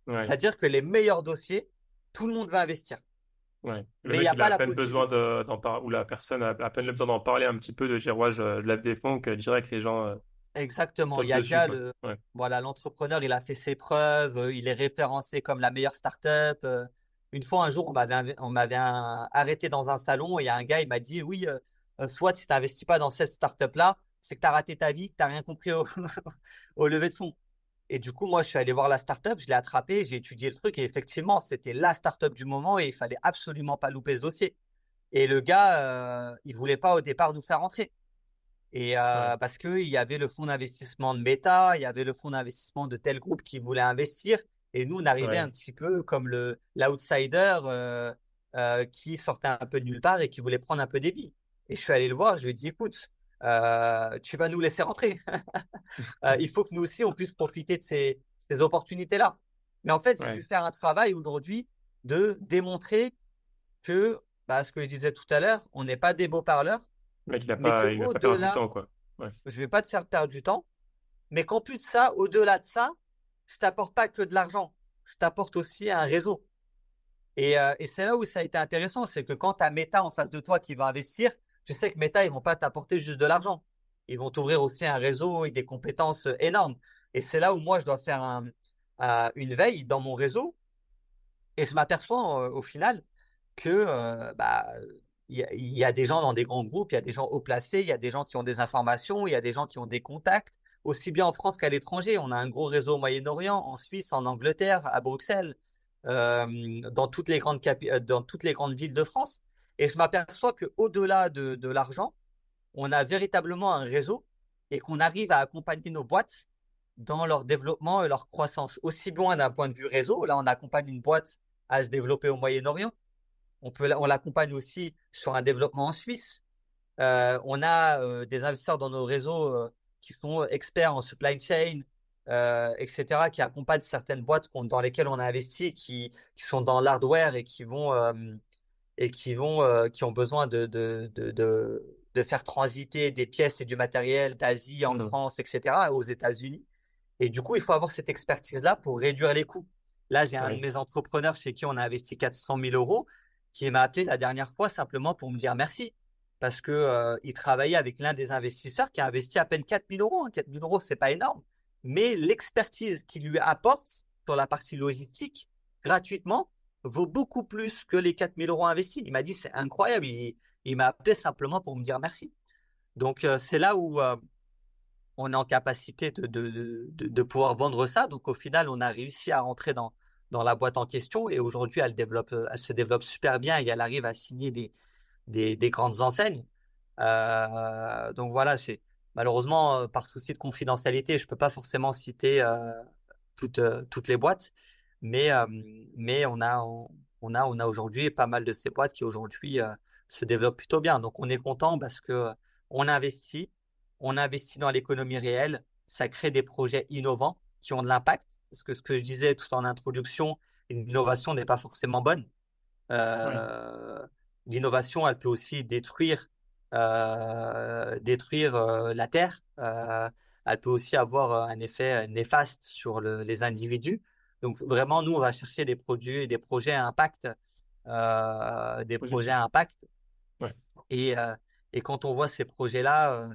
A: ouais,
B: C'est-à-dire que les meilleurs dossiers, tout le monde va investir.
A: ouais. Le
B: Mais il n'y
A: mec,
B: a
A: il a
B: pas
A: à
B: la
A: peine besoin
B: possibilité.
A: d'en parler, ou la personne a à peine besoin d'en parler un petit peu, de dire, ouais, je lève des fonds, que direct les gens
B: Exactement. Il
A: sautent
B: y a
A: dessus,
B: déjà
A: quoi. Ouais,
B: voilà, l'entrepreneur, il a fait ses preuves, il est référencé comme la meilleure startup. Une fois, un jour, on m'avait arrêté dans un salon et il y a un gars, il m'a dit, oui, soit si tu n'investis pas dans cette startup-là, c'est que tu as raté ta vie, que tu n'as rien compris au levée de fonds. Et du coup, moi, je suis allé voir la startup, je l'ai attrapé, j'ai étudié le truc et effectivement, c'était la startup du moment et il fallait absolument pas louper ce dossier. Et le gars, il voulait pas au départ nous faire rentrer. Et
A: ouais,
B: parce qu'il y avait le fonds d'investissement de Meta, il y avait le fonds d'investissement de tel groupe qui voulait investir. Et nous, on arrivait un
A: ouais,
B: petit peu comme l'outsider qui sortait un peu de nulle part et qui voulait prendre un peu des billes. Et je suis allé le voir, je lui ai dit, écoute, tu vas nous laisser rentrer. Il faut que nous aussi, on puisse profiter de ces opportunités-là. Mais en fait, j'ai dû
A: ouais.
B: faire un travail aujourd'hui de démontrer que, bah, ce que je disais tout à l'heure, on n'est pas des beaux parleurs,
A: Le mec,
B: mais que
A: il a pas perdu du
B: au-delà,
A: temps, quoi. Ouais,
B: je vais pas te faire perdre du temps, mais qu'en plus de ça, au-delà de ça, je t'apporte pas que de l'argent, je t'apporte aussi un réseau. Et c'est là où ça a été intéressant, c'est que quand tu as Meta en face de toi qui va investir, tu sais que Meta, ils vont pas t'apporter juste de l'argent. Ils vont t'ouvrir aussi un réseau et des compétences énormes. Et c'est là où moi, je dois faire une veille dans mon réseau. Et je m'aperçois au final que bah, il y a des gens dans des grands groupes, il y a des gens haut placés, il y a des gens qui ont des informations, il y a des gens qui ont des contacts, aussi bien en France qu'à l'étranger. On a un gros réseau au Moyen-Orient, en Suisse, en Angleterre, à Bruxelles, dans toutes les grandes villes de France. Et je m'aperçois qu'au-delà de l'argent, on a véritablement un réseau et qu'on arrive à accompagner nos boîtes dans leur développement et leur croissance. Aussi bien d'un point de vue réseau, là on accompagne une boîte à se développer au Moyen-Orient, on l'accompagne aussi sur un développement en Suisse. On a des investisseurs dans nos réseaux qui sont experts en supply chain, etc., qui accompagnent certaines boîtes dans lesquelles on a investi, qui sont dans l'hardware et qui ont besoin de faire transiter des pièces et du matériel d'Asie en
A: non,
B: France, etc., aux États-Unis. Et du coup, il faut avoir cette expertise-là pour réduire les coûts. Là, j'ai un de
A: ouais,
B: mes entrepreneurs chez qui on a investi 400 000 euros qui m'a appelé la dernière fois simplement pour me dire merci. Parce que, il travaillait avec l'un des investisseurs qui a investi à peine 4 000 euros. 4 000 euros, c'est pas énorme. Mais l'expertise qu'il lui apporte sur la partie logistique, gratuitement, vaut beaucoup plus que les 4 000 euros investis. Il m'a dit, c'est incroyable. Il m'a appelé simplement pour me dire merci. Donc, c'est là où on est en capacité de pouvoir vendre ça. Donc, au final, on a réussi à rentrer dans la boîte en question et aujourd'hui, elle se développe super bien et elle arrive à signer des grandes enseignes. Donc, voilà, malheureusement, par souci de confidentialité, je ne peux pas forcément citer toutes les boîtes, mais, euh, mais on a aujourd'hui pas mal de ces boîtes qui aujourd'hui se développent plutôt bien. Donc, on est content parce que on investit, on investit dans l'économie réelle, ça crée des projets innovants qui ont de l'impact. Parce que ce que je disais tout en introduction, l'innovation n'est pas forcément bonne.
A: ouais,
B: Euh, L'innovation, elle peut aussi détruire la terre. Elle peut aussi avoir un effet néfaste sur les individus. Donc vraiment, nous, on va chercher des produits, des projets à impact, des projets à
A: positif.
B: impact.
A: Ouais,
B: Et, euh, et quand on voit ces projets-là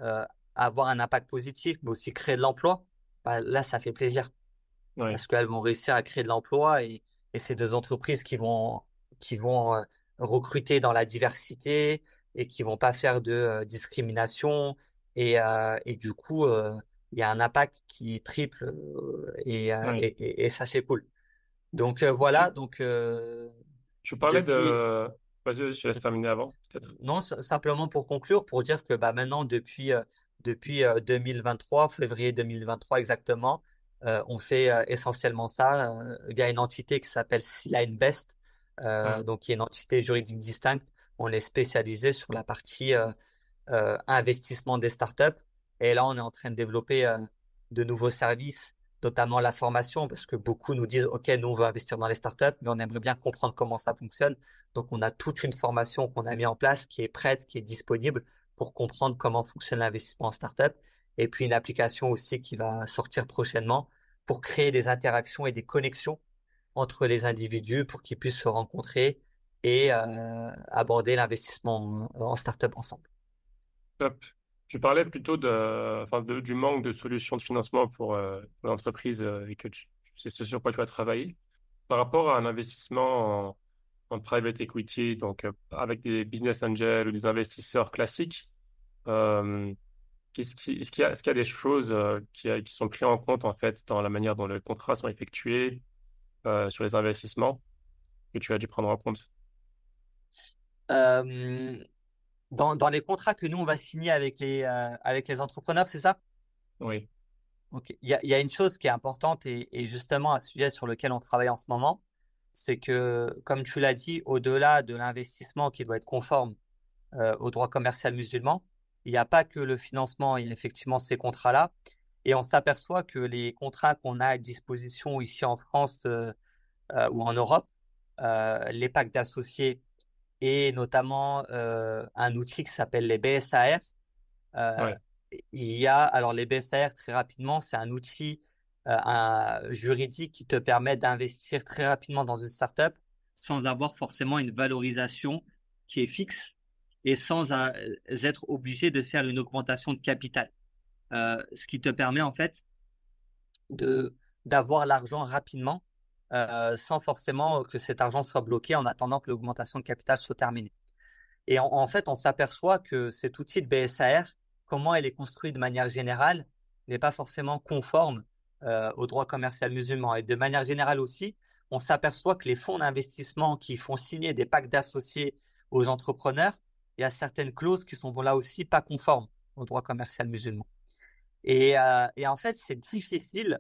B: euh, avoir un impact positif, mais aussi créer de l'emploi, bah, là, ça fait plaisir
A: ouais,
B: parce qu'elles vont réussir à créer de l'emploi Et c'est des entreprises qui vont recruter dans la diversité et qui vont pas faire de discrimination. Et du coup, il y a un impact qui triple
A: Oui.
B: et ça, c'est cool. Donc voilà,
A: Tu,
B: donc
A: tu parlais
B: depuis
A: de... Vas-y, je te laisse terminer avant, peut-être.
B: non, simplement pour conclure, pour dire que bah, maintenant, depuis 2023, février 2023 exactement, on fait essentiellement ça via une entité qui s'appelle Sealine Best,
A: Ouais.
B: donc qui est une entité juridique distincte. On est spécialisé sur la partie investissement des startups. Et là, on est en train de développer de nouveaux services, notamment la formation, parce que beaucoup nous disent, OK, nous, on veut investir dans les startups, mais on aimerait bien comprendre comment ça fonctionne. Donc, on a toute une formation qu'on a mis en place, qui est prête, qui est disponible pour comprendre comment fonctionne l'investissement en startup. Et puis, une application aussi qui va sortir prochainement pour créer des interactions et des connexions entre les individus pour qu'ils puissent se rencontrer et aborder l'investissement en startup ensemble.
A: Top. Tu parlais plutôt du manque de solutions de financement pour l'entreprise et c'est ce sur quoi tu as travaillé. Par rapport à un investissement en private equity, donc avec des business angels ou des investisseurs classiques, euh, est-ce qu'il y a des choses qui sont prises en compte en fait dans la manière dont les contrats sont effectués sur les investissements que tu as dû prendre en compte?
B: Euh, dans les contrats que nous, on va signer avec les entrepreneurs, c'est ça?
A: Oui,
B: Ok. Il y a une chose qui est importante et justement un sujet sur lequel on travaille en ce moment, c'est que, comme tu l'as dit, au-delà de l'investissement qui doit être conforme au droit commercial musulman, il n'y a pas que le financement, il y a effectivement ces contrats-là. Et on s'aperçoit que les contrats qu'on a à disposition ici en France ou en Europe, les pactes d'associés et notamment un outil qui s'appelle les BSAR. Euh,
A: ouais,
B: alors les BSAR, très rapidement, c'est un outil juridique qui te permet d'investir très rapidement dans une startup sans avoir forcément une valorisation qui est fixe et sans être obligé de faire une augmentation de capital. Ce qui te permet en fait de d'avoir l'argent rapidement sans forcément que cet argent soit bloqué en attendant que l'augmentation de capital soit terminée. Et en fait, on s'aperçoit que cet outil de BSAR, comment elle est construite de manière générale, n'est pas forcément conforme au droit commercial musulman. Et de manière générale aussi, on s'aperçoit que les fonds d'investissement qui font signer des pactes d'associés aux entrepreneurs, il y a certaines clauses qui sont bon, là aussi pas conformes au droit commercial musulman. Et en fait, c'est difficile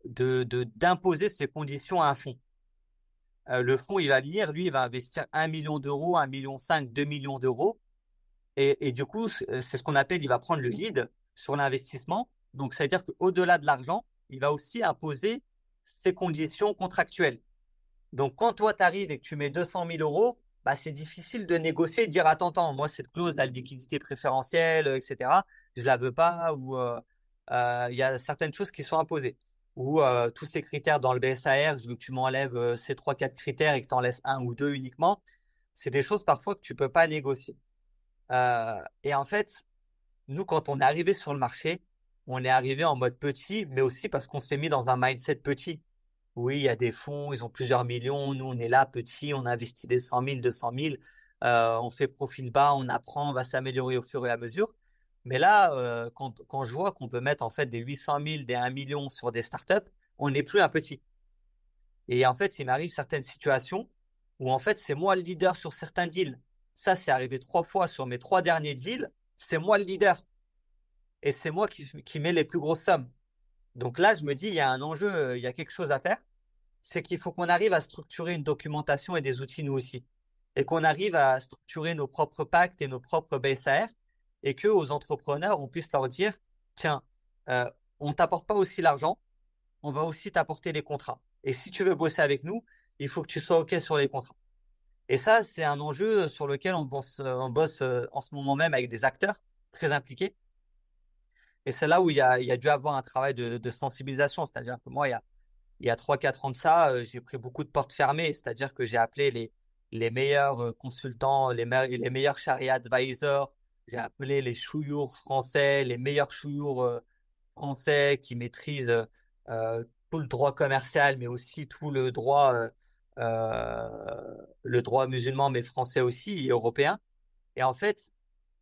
B: d'imposer ces conditions à un fonds. Le fonds, il va venir, lui, il va investir 1 million d'euros, 1,5 million, 2 millions d'euros. Et du coup, c'est ce qu'on appelle, il va prendre le lead sur l'investissement. Donc, ça veut dire qu'au-delà de l'argent, il va aussi imposer ses conditions contractuelles. Donc, quand toi, tu arrives et que tu mets 200 000 euros, bah, c'est difficile de négocier et de dire, attends, moi, cette clause, la liquidité préférentielle, etc., je la veux pas, ou il y a certaines choses qui sont imposées. Ou tous ces critères dans le BSAR, je veux que tu m'enlèves ces trois, quatre critères et que tu en laisses un ou deux uniquement. C'est des choses parfois que tu peux pas négocier. Et en fait, nous, quand on est arrivé sur le marché, on est arrivé en mode petit, mais aussi parce qu'on s'est mis dans un mindset petit. Oui, il y a des fonds, ils ont plusieurs millions. Nous, on est là, petit, on investit des 100 000, 200 000. On fait profil bas, on apprend, on va s'améliorer au fur et à mesure. Mais là, quand je vois qu'on peut mettre en fait des 800 000, des 1 million sur des startups, on n'est plus un petit. Et en fait, il m'arrive certaines situations où en fait, c'est moi le leader sur certains deals. Ça, c'est arrivé 3 fois sur mes 3 derniers deals. C'est moi le leader. Et c'est moi qui mets les plus grosses sommes. Donc là, je me dis, il y a un enjeu, il y a quelque chose à faire. C'est qu'il faut qu'on arrive à structurer une documentation et des outils nous aussi. Et qu'on arrive à structurer nos propres pactes et nos propres BSAR. Et que aux entrepreneurs, on puisse leur dire, tiens, euh, on ne t'apporte pas aussi l'argent, on va aussi t'apporter les contrats. Et si tu veux bosser avec nous, il faut que tu sois OK sur les contrats. Et ça, c'est un enjeu sur lequel on bosse en ce moment même avec des acteurs très impliqués. Et c'est là où il y a dû avoir un travail de sensibilisation. C'est-à-dire que moi, il y a 3, 4 ans de ça, j'ai pris beaucoup de portes fermées. C'est-à-dire que j'ai appelé les meilleurs consultants, les meilleurs Sharia advisors. J'ai appelé les chouyours français, les meilleurs chouyours français qui maîtrisent tout le droit commercial, mais aussi tout le droit musulman, mais français aussi et européen. Et en fait,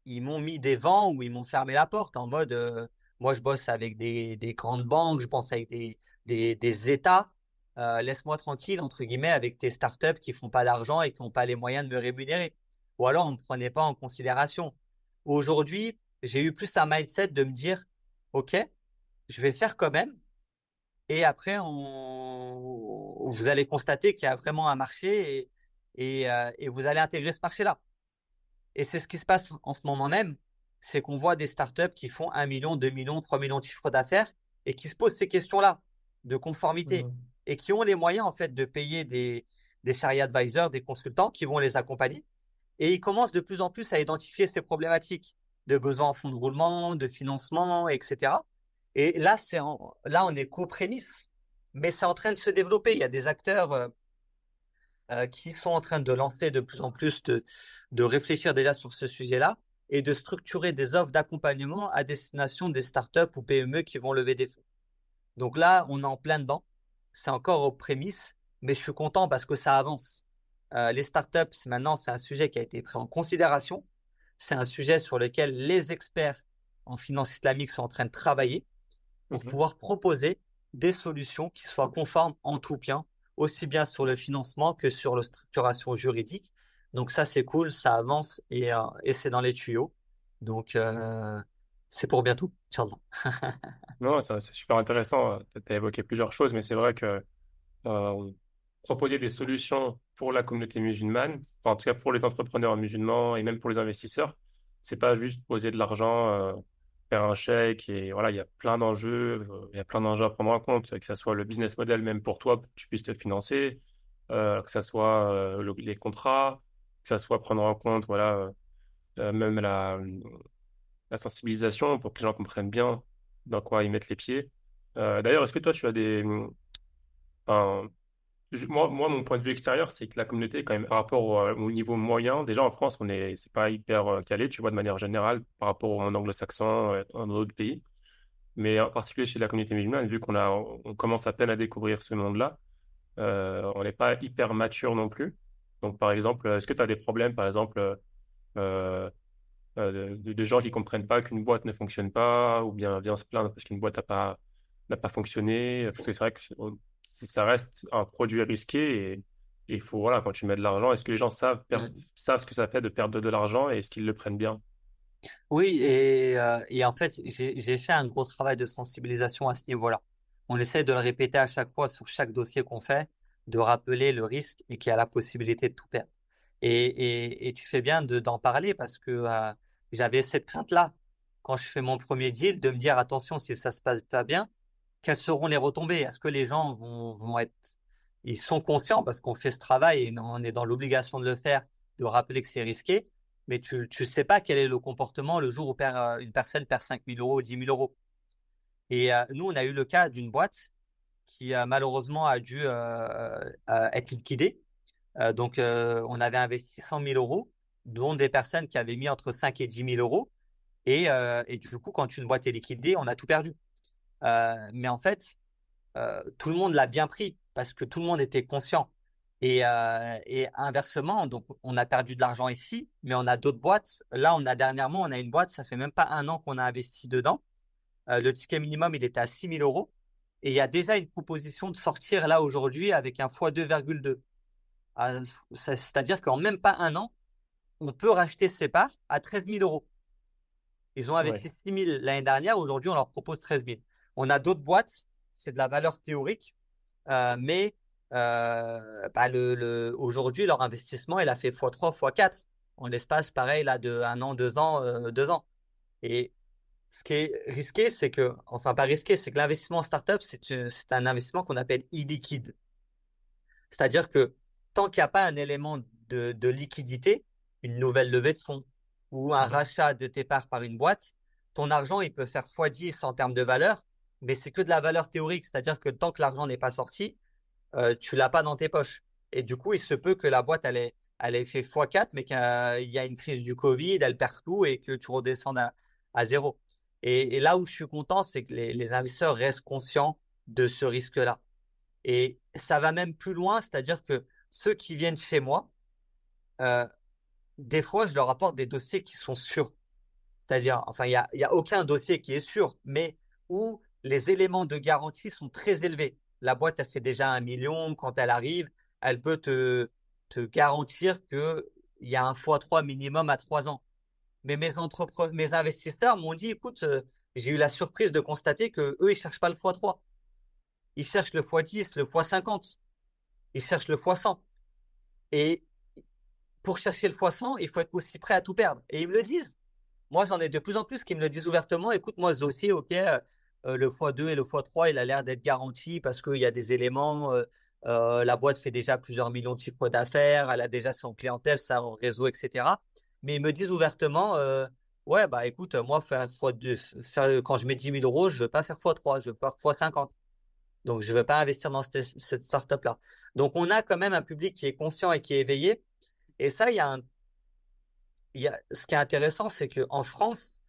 B: ils m'ont mis des vents où ils m'ont fermé la porte en mode, moi je bosse avec des grandes banques, je bosse avec des États. Laisse-moi tranquille, entre guillemets, avec tes startups qui font pas d'argent et qui n'ont pas les moyens de me rémunérer. Ou alors on ne me prenait pas en considération. Aujourd'hui, j'ai eu plus un mindset de me dire, OK, je vais faire quand même. Et après, vous allez constater qu'il y a vraiment un marché et vous allez intégrer ce marché-là. Et c'est ce qui se passe en ce moment même, c'est qu'on voit des startups qui font 1 million, 2 millions, 3 millions de chiffre d'affaires et qui se posent ces questions-là de conformité
A: Mhm.
B: et qui ont les moyens en fait de payer des Sharia advisors, des consultants qui vont les accompagner. Et ils commencent de plus en plus à identifier ces problématiques de besoins en fonds de roulement, de financement, etc. Et là, là on est qu'aux prémices, mais c'est en train de se développer. Il y a des acteurs qui sont en train de lancer de plus en plus, de réfléchir déjà sur ce sujet-là et de structurer des offres d'accompagnement à destination des startups ou PME qui vont lever des fonds. Donc là, on est en plein dedans. C'est encore aux prémices, mais je suis content parce que ça avance. Les startups, maintenant, c'est un sujet qui a été pris en considération. C'est un sujet sur lequel les experts en finance islamique sont en train de travailler pour
A: Mhm.
B: pouvoir proposer des solutions qui soient conformes en tout bien, aussi bien sur le financement que sur la structuration juridique. Donc ça, c'est cool, ça avance et c'est dans les tuyaux. Donc, c'est pour bientôt, Inch'Allah.
A: Non, c'est super intéressant. Tu as évoqué plusieurs choses, mais c'est vrai que proposer des solutions pour la communauté musulmane, enfin, en tout cas pour les entrepreneurs musulmans et même pour les investisseurs, c'est pas juste poser de l'argent, faire un chèque et voilà, il y a plein d'enjeux, il y a plein d'enjeux à prendre en compte, que ce soit le business model même pour toi, pour que tu puisses te financer, que ce soit les contrats, que ce soit prendre en compte voilà, même la sensibilisation pour que les gens comprennent bien dans quoi ils mettent les pieds. D'ailleurs, est-ce que toi, tu as enfin, mon point de vue extérieur, c'est que la communauté, quand même, par rapport au niveau moyen, déjà en France, c'est pas hyper calé, tu vois, de manière générale, par rapport au monde anglo-saxon, dans d'autres pays. Mais en particulier chez la communauté musulmane, vu on commence à peine à découvrir ce monde-là, on n'est pas hyper mature non plus. Donc, par exemple, est-ce que tu as des problèmes, par exemple, euh, de gens qui comprennent pas qu'une boîte ne fonctionne pas, ou bien vient se plaindre parce qu'une boîte n'a pas fonctionné, parce que c'est vrai que ça reste un produit risqué et il faut, voilà, quand tu mets de l'argent, est-ce que les gens savent ce que ça fait de perdre de l'argent et est-ce qu'ils le prennent bien?
B: Oui, et en fait, j'ai fait un gros travail de sensibilisation à ce niveau-là. On essaie de le répéter à chaque fois sur chaque dossier qu'on fait, de rappeler le risque et qu'il y a la possibilité de tout perdre. Et tu fais bien d'en parler parce que j'avais cette crainte-là quand je fais mon premier deal de me dire attention, si ça se passe pas bien, quelles seront les retombées? Est-ce que les gens vont être, ils sont conscients parce qu'on fait ce travail et on est dans l'obligation de le faire, de rappeler que c'est risqué, mais tu sais pas quel est le comportement le jour où une personne perd 5 000 euros ou 10 000 euros. Et nous, on a eu le cas d'une boîte qui malheureusement a dû être liquidée. Donc, on avait investi 100 000 euros, dont des personnes qui avaient mis entre 5 et 10 000 euros. Et du coup, quand une boîte est liquidée, on a tout perdu. Mais en fait, tout le monde l'a bien pris parce que tout le monde était conscient. Et inversement, donc on a perdu de l'argent ici, mais on a d'autres boîtes. Là, dernièrement, on a une boîte, ça fait même pas un an qu'on a investi dedans. Le ticket minimum, il était à 6 000 euros. Et il y a déjà une proposition de sortir là aujourd'hui avec un x2,2. C'est-à-dire qu'en même pas un an, on peut racheter ses parts à 13 000 euros. Ils ont
A: Ouais,
B: investi 6 000 l'année dernière, aujourd'hui on leur propose 13 000. On a d'autres boîtes, c'est de la valeur théorique, mais bah, aujourd'hui leur investissement il a fait x3, x4 en l'espace pareil là de un an, 2 ans, 2 ans. Et ce qui est risqué, c'est que, enfin pas risqué, c'est que l'investissement en startup, c'est un investissement qu'on appelle illiquide. C'est-à-dire que tant qu'il n'y a pas un élément de liquidité, une nouvelle levée de fonds ou un
A: mhm.
B: rachat de tes parts par une boîte, ton argent, il peut faire x10 en termes de valeur, mais c'est que de la valeur théorique. C'est-à-dire que tant que l'argent n'est pas sorti, tu l'as pas dans tes poches. Et du coup, il se peut que la boîte, elle ait fait x4, mais qu'il y a une crise du Covid, elle perd tout et que tu redescendes à zéro. Et là où je suis content, c'est que les investisseurs restent conscients de ce risque-là. Et ça va même plus loin, c'est-à-dire que ceux qui viennent chez moi, euh, des fois, je leur apporte des dossiers qui sont sûrs. C'est-à-dire, enfin, il y a aucun dossier qui est sûr, mais où les éléments de garantie sont très élevés. La boîte, elle fait déjà 1 million. Quand elle arrive, elle peut te garantir qu'il y a un x3 minimum à 3 ans. Mais mes investisseurs m'ont dit, écoute, j'ai eu la surprise de constater que eux, ils cherchent pas le x3. Ils cherchent le x10, le x50. Ils cherchent le x100. Et pour chercher le x100, il faut être aussi prêt à tout perdre. Et ils me le disent. Moi, j'en ai de plus en plus qui me le disent ouvertement. Écoute, moi, ce dossier, OK, le x2 et le x3, il a l'air d'être garanti parce qu'il y a des éléments. La boîte fait déjà plusieurs millions de chiffres d'affaires, elle a déjà son clientèle, son réseau, etc. Mais ils me disent ouvertement, ouais, bah écoute, moi, faire x2, quand je mets 10 000 euros, je ne veux pas faire x3, je veux faire x50. Donc, je ne veux pas investir dans cette startup-là. Donc, on a quand même un public qui est conscient et qui est éveillé. Et ça, ce qui est intéressant, c'est qu'en France,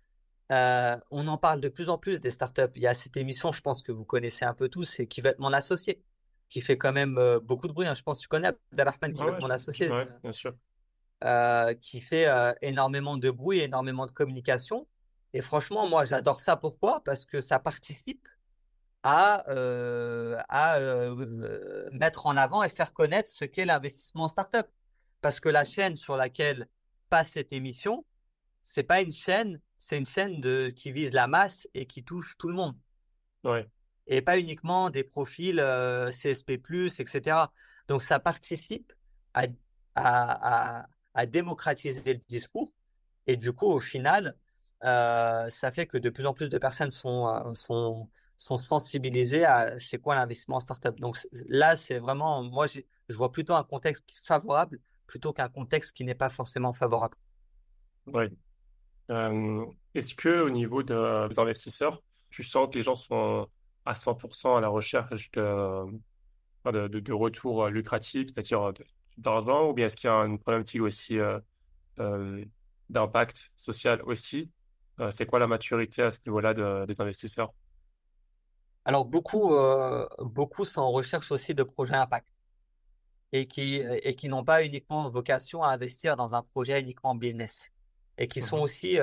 B: on en parle de plus en plus des startups. Il y a cette émission, je pense que vous connaissez un peu tous, c'est Qui va être mon associé, qui fait quand même beaucoup de bruit, hein. Je pense que tu connais Abdelrahman, Qui
A: Ouais,
B: va être mon associé,
A: ouais, bien sûr.
B: qui fait énormément de bruit, énormément de communication. Et franchement, moi, j'adore ça. Pourquoi? Parce que ça participe à mettre en avant et faire connaître ce qu'est l'investissement en startup. Parce que la chaîne sur laquelle passe cette émission, c'est pas une chaîne, c'est une chaîne qui vise la masse et qui touche tout le monde.
A: Ouais,
B: Et pas uniquement des profils CSP+, etc. Donc ça participe à, à, à démocratiser le discours. Et du coup, au final, ça fait que de plus en plus de personnes sont sensibilisées à c'est quoi l'investissement en startup. Donc là, c'est vraiment, moi, je vois plutôt un contexte favorable plutôt qu'un contexte qui n'est pas forcément favorable.
A: ouais. Est-ce que au niveau des investisseurs, tu sens que les gens sont à 100% à la recherche de retours lucratifs, c'est-à-dire d'argent, ou bien est-ce qu'il y a une problématique aussi euh, d'impact social aussi? C'est quoi la maturité à ce niveau-là des investisseurs?
B: Alors, beaucoup sont en recherche aussi de projets impact et qui n'ont pas uniquement vocation à investir dans un projet uniquement business et qui sont
A: Mhm.
B: aussi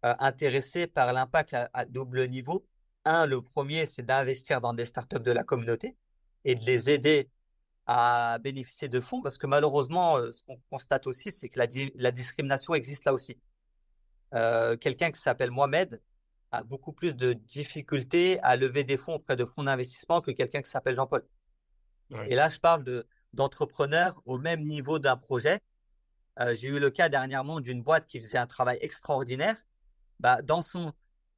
B: intéressés par l'impact à double niveau. Un, le premier, c'est d'investir dans des startups de la communauté et de les aider à bénéficier de fonds parce que malheureusement, ce qu'on constate aussi, c'est que la discrimination existe là aussi. Quelqu'un qui s'appelle Mohamed a beaucoup plus de difficultés à lever des fonds auprès de fonds d'investissement que quelqu'un qui s'appelle Jean-Paul.
A: Ouais,
B: Et là, je parle d'entrepreneurs au même niveau d'un projet. J'ai eu le cas dernièrement d'une boîte qui faisait un travail extraordinaire. Bah, dans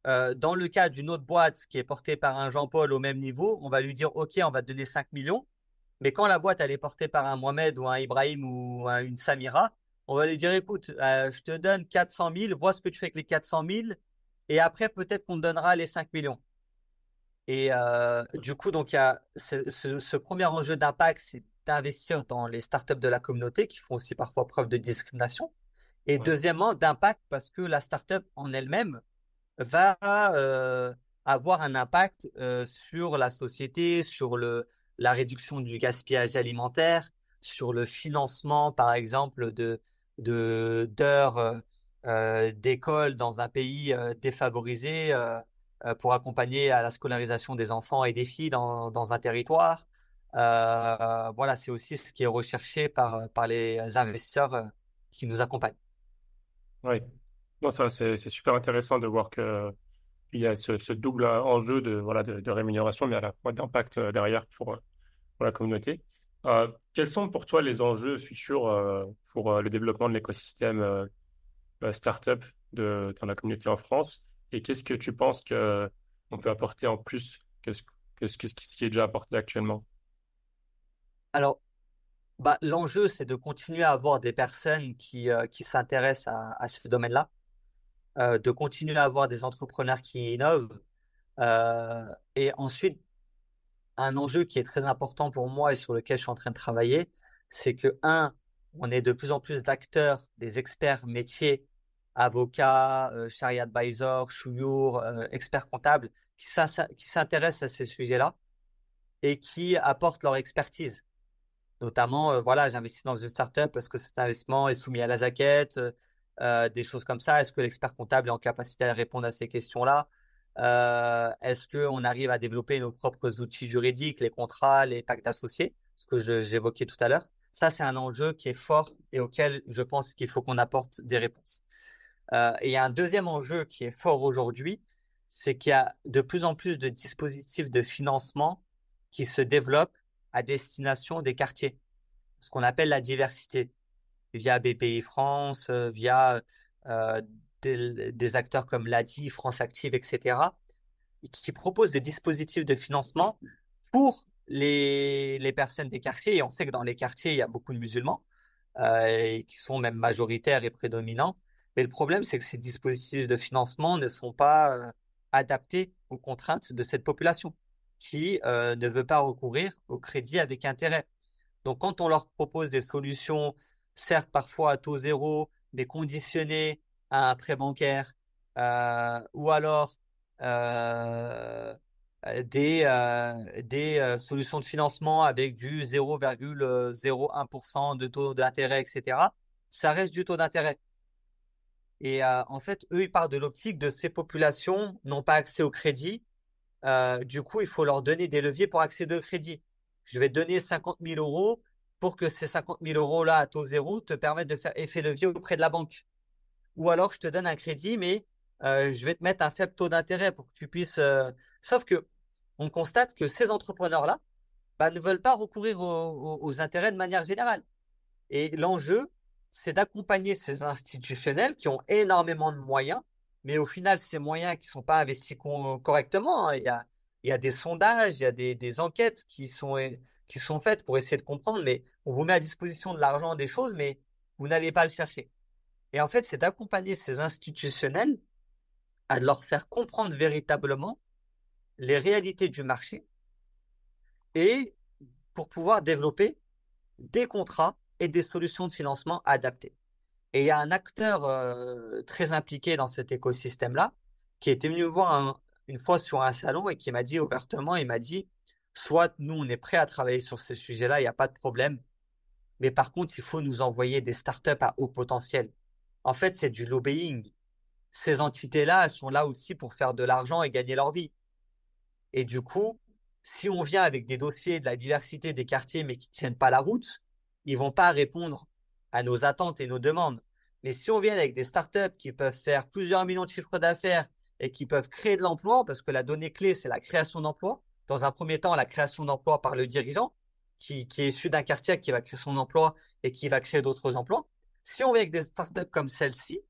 B: le cas d'une autre boîte qui est portée par un Jean-Paul au même niveau, on va lui dire, OK, on va te donner 5 millions. Mais quand la boîte elle est portée par un Mohamed ou un Ibrahim ou une Samira, on va lui dire, écoute, je te donne 400 000, vois ce que tu fais avec les 400 000, et après peut-être qu'on te donnera les 5 millions. Et du coup, donc, il y a ce premier enjeu d'impact, c'est d'investir dans les startups de la communauté qui font aussi parfois preuve de discrimination. Et
A: ouais,
B: deuxièmement, d'impact parce que la startup en elle-même va avoir un impact sur la société, sur la réduction du gaspillage alimentaire, sur le financement, par exemple, d'heures d'école dans un pays défavorisé pour accompagner à la scolarisation des enfants et des filles dans un territoire. Voilà, c'est aussi ce qui est recherché par les investisseurs qui nous accompagnent.
A: ouais. Non, ça, c'est super intéressant de voir que il y a ce double enjeu voilà, de rémunération, mais à la fois d'impact derrière pour la communauté. Quels sont pour toi les enjeux futurs pour le développement de l'écosystème startup dans la communauté en France? Et qu'est-ce que tu penses que on peut apporter en plus ce qui est déjà apporté actuellement?
B: Alors, bah, l'enjeu, c'est de continuer à avoir des personnes qui s'intéressent à ce domaine-là, de continuer à avoir des entrepreneurs qui innovent. Et ensuite, un enjeu qui est très important pour moi et sur lequel je suis en train de travailler, c'est que, un, on est de plus en plus d'acteurs, des experts métiers, avocats, Sharia advisor, chouyour, experts comptables, qui s'intéressent à ces sujets-là et qui apportent leur expertise. Notamment, voilà, j'investis dans une startup parce que cet investissement est soumis à la zaquette, des choses comme ça. Est-ce que l'expert comptable est en capacité à répondre à ces questions-là? Est-ce qu'on arrive à développer nos propres outils juridiques, les contrats, les pactes associés, ce que j'évoquais tout à l'heure? Ça, c'est un enjeu qui est fort et auquel je pense qu'il faut qu'on apporte des réponses. Et il y a un deuxième enjeu qui est fort aujourd'hui, c'est qu'il y a de plus en plus de dispositifs de financement qui se développent à destination des quartiers, ce qu'on appelle la diversité, via BPI France, via euh, des acteurs comme l'ADI, France Active, etc., qui proposent des dispositifs de financement pour les personnes des quartiers. Et on sait que dans les quartiers, il y a beaucoup de musulmans et qui sont même majoritaires et prédominants. Mais le problème, c'est que ces dispositifs de financement ne sont pas adaptés aux contraintes de cette population qui ne veut pas recourir au crédit avec intérêt. Donc, quand on leur propose des solutions, certes parfois à taux zéro, mais conditionnées à un prêt bancaire, ou alors euh, des solutions de financement avec du 0,01% de taux d'intérêt, etc., ça reste du taux d'intérêt. Et en fait, eux, ils partent de l'optique de ces populations n'ont pas accès au crédit. Du coup, il faut leur donner des leviers pour accéder au crédit. Je vais te donner 50 000 euros pour que ces 50 000 euros-là à taux zéro te permettent de faire effet levier auprès de la banque. Ou alors, je te donne un crédit, mais je vais te mettre un faible taux d'intérêt pour que tu puisses. Sauf que on constate que ces entrepreneurs-là bah, ne veulent pas recourir aux intérêts de manière générale. Et l'enjeu, c'est d'accompagner ces institutionnels qui ont énormément de moyens, mais au final, ces moyens qui ne sont pas investis correctement, hein. Il y a des sondages, il y a des enquêtes qui sont faites pour essayer de comprendre, mais on vous met à disposition de l'argent, des choses, mais vous n'allez pas le chercher. Et en fait, c'est d'accompagner ces institutionnels à leur faire comprendre véritablement les réalités du marché et pour pouvoir développer des contrats et des solutions de financement adaptées. Et il y a un acteur très impliqué dans cet écosystème-là qui était venu me voir une fois sur un salon et qui m'a dit ouvertement, il m'a dit, soit nous, on est prêt à travailler sur ces sujets-là, il n'y a pas de problème, mais par contre, il faut nous envoyer des startups à haut potentiel. En fait, c'est du lobbying. Ces entités-là, elles sont là aussi pour faire de l'argent et gagner leur vie. Et du coup, si on vient avec des dossiers de la diversité des quartiers mais qui ne tiennent pas la route, ils ne vont pas répondre à nos attentes et nos demandes. Mais si on vient avec des startups qui peuvent faire plusieurs millions de chiffres d'affaires et qui peuvent créer de l'emploi, parce que la donnée clé, c'est la création d'emplois. Dans un premier temps, la création d'emplois par le dirigeant, qui est issu d'un quartier, qui va créer son emploi et qui va créer d'autres emplois. Si on vient avec des startups comme celle-ci,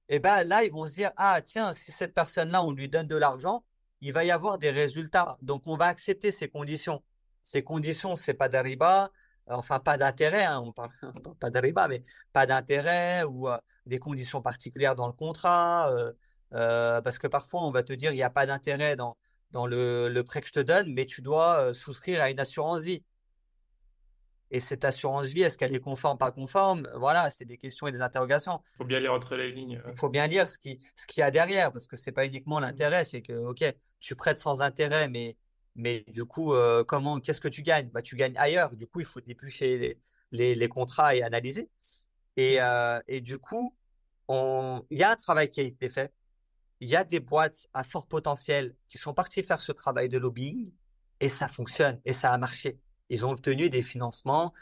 B: et ben là, ils vont se dire, ah tiens, si cette personne-là, on lui donne de l'argent, il va y avoir des résultats. Donc, on va accepter ces conditions. Ces conditions, c'est pas d'ariba, enfin pas d'intérêt, hein, on parle pas d'ariba, mais pas d'intérêt ou des conditions particulières dans le contrat. Parce que parfois, on va te dire, il n'y a pas d'intérêt dans le prêt que je te donne, mais tu dois souscrire à une assurance vie. Et cette assurance vie, est-ce qu'elle est conforme, pas conforme? Voilà, c'est des questions et des interrogations.
A: Faut bien lire entre les lignes.
B: Il faut bien dire ce qu'il y a derrière, parce que c'est pas uniquement l'intérêt, c'est que, ok, tu prêtes sans intérêt, mais du coup, qu'est-ce que tu gagnes? Bah, tu gagnes ailleurs. Du coup, il faut déplucher les contrats et analyser. Et du coup, il y a un travail qui a été fait. Il y a des boîtes à fort potentiel qui sont parties faire ce travail de lobbying et ça fonctionne et ça a marché. Ils ont obtenu des financements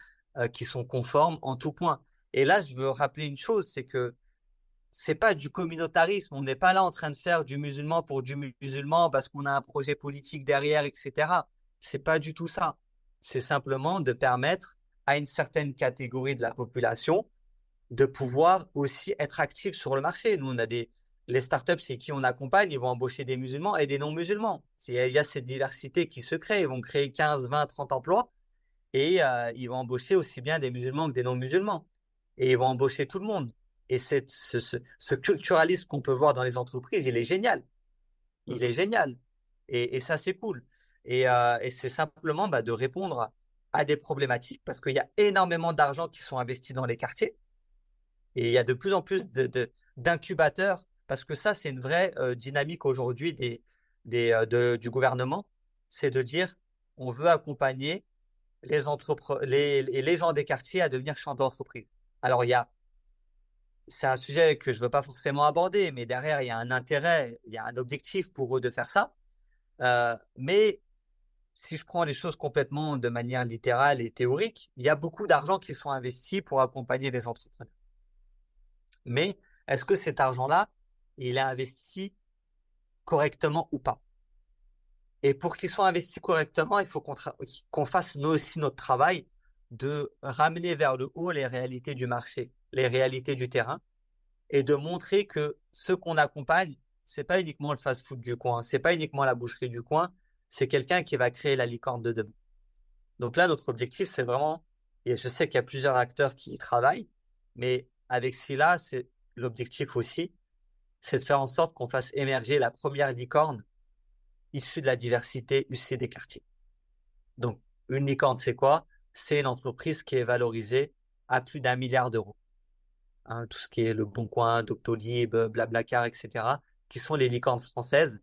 B: qui sont conformes en tout point. Et là, je veux rappeler une chose, c'est que c'est pas du communautarisme. On n'est pas là en train de faire du musulman pour du musulman parce qu'on a un projet politique derrière, etc. C'est pas du tout ça. C'est simplement de permettre à une certaine catégorie de la population de pouvoir aussi être actifs sur le marché. Nous, on a les startups, c'est qui on accompagne, ils vont embaucher des musulmans et des non-musulmans. Il y a cette diversité qui se crée. Ils vont créer 15, 20, 30 emplois et ils vont embaucher aussi bien des musulmans que des non-musulmans. Et ils vont embaucher tout le monde. Et ce culturalisme qu'on peut voir dans les entreprises, il est génial. Il est génial. Et ça, c'est cool. Et c'est simplement bah, de répondre à des problématiques parce qu'il y a énormément d'argent qui sont investis dans les quartiers. Et il y a de plus en plus d'incubateurs parce que ça, c'est une vraie dynamique aujourd'hui du gouvernement. C'est de dire on veut accompagner les gens des quartiers à devenir chefs d'entreprise. Alors, c'est un sujet que je ne veux pas forcément aborder, mais derrière, il y a un intérêt, il y a un objectif pour eux de faire ça. Mais si je prends les choses complètement de manière littérale et théorique, il y a beaucoup d'argent qui sont investis pour accompagner les entrepreneurs. Mais est-ce que cet argent-là, il est investi correctement ou pas? Et pour qu'il soit investi correctement, il faut qu'on fasse nous aussi notre travail de ramener vers le haut les réalités du marché, les réalités du terrain, et de montrer que ce qu'on accompagne, c'est pas uniquement le fast-food du coin, c'est pas uniquement la boucherie du coin, c'est quelqu'un qui va créer la licorne de demain. Donc là, notre objectif, c'est vraiment, et je sais qu'il y a plusieurs acteurs qui y travaillent, mais avec Scylla, c'est l'objectif aussi, c'est de faire en sorte qu'on fasse émerger la première licorne issue de la diversité issue des quartiers. Donc, une licorne, c'est quoi? C'est une entreprise qui est valorisée à plus d'1 milliard d'euros. Hein, tout ce qui est Le Bon Coin, Doctolib, Blablacar, etc., qui sont les licornes françaises.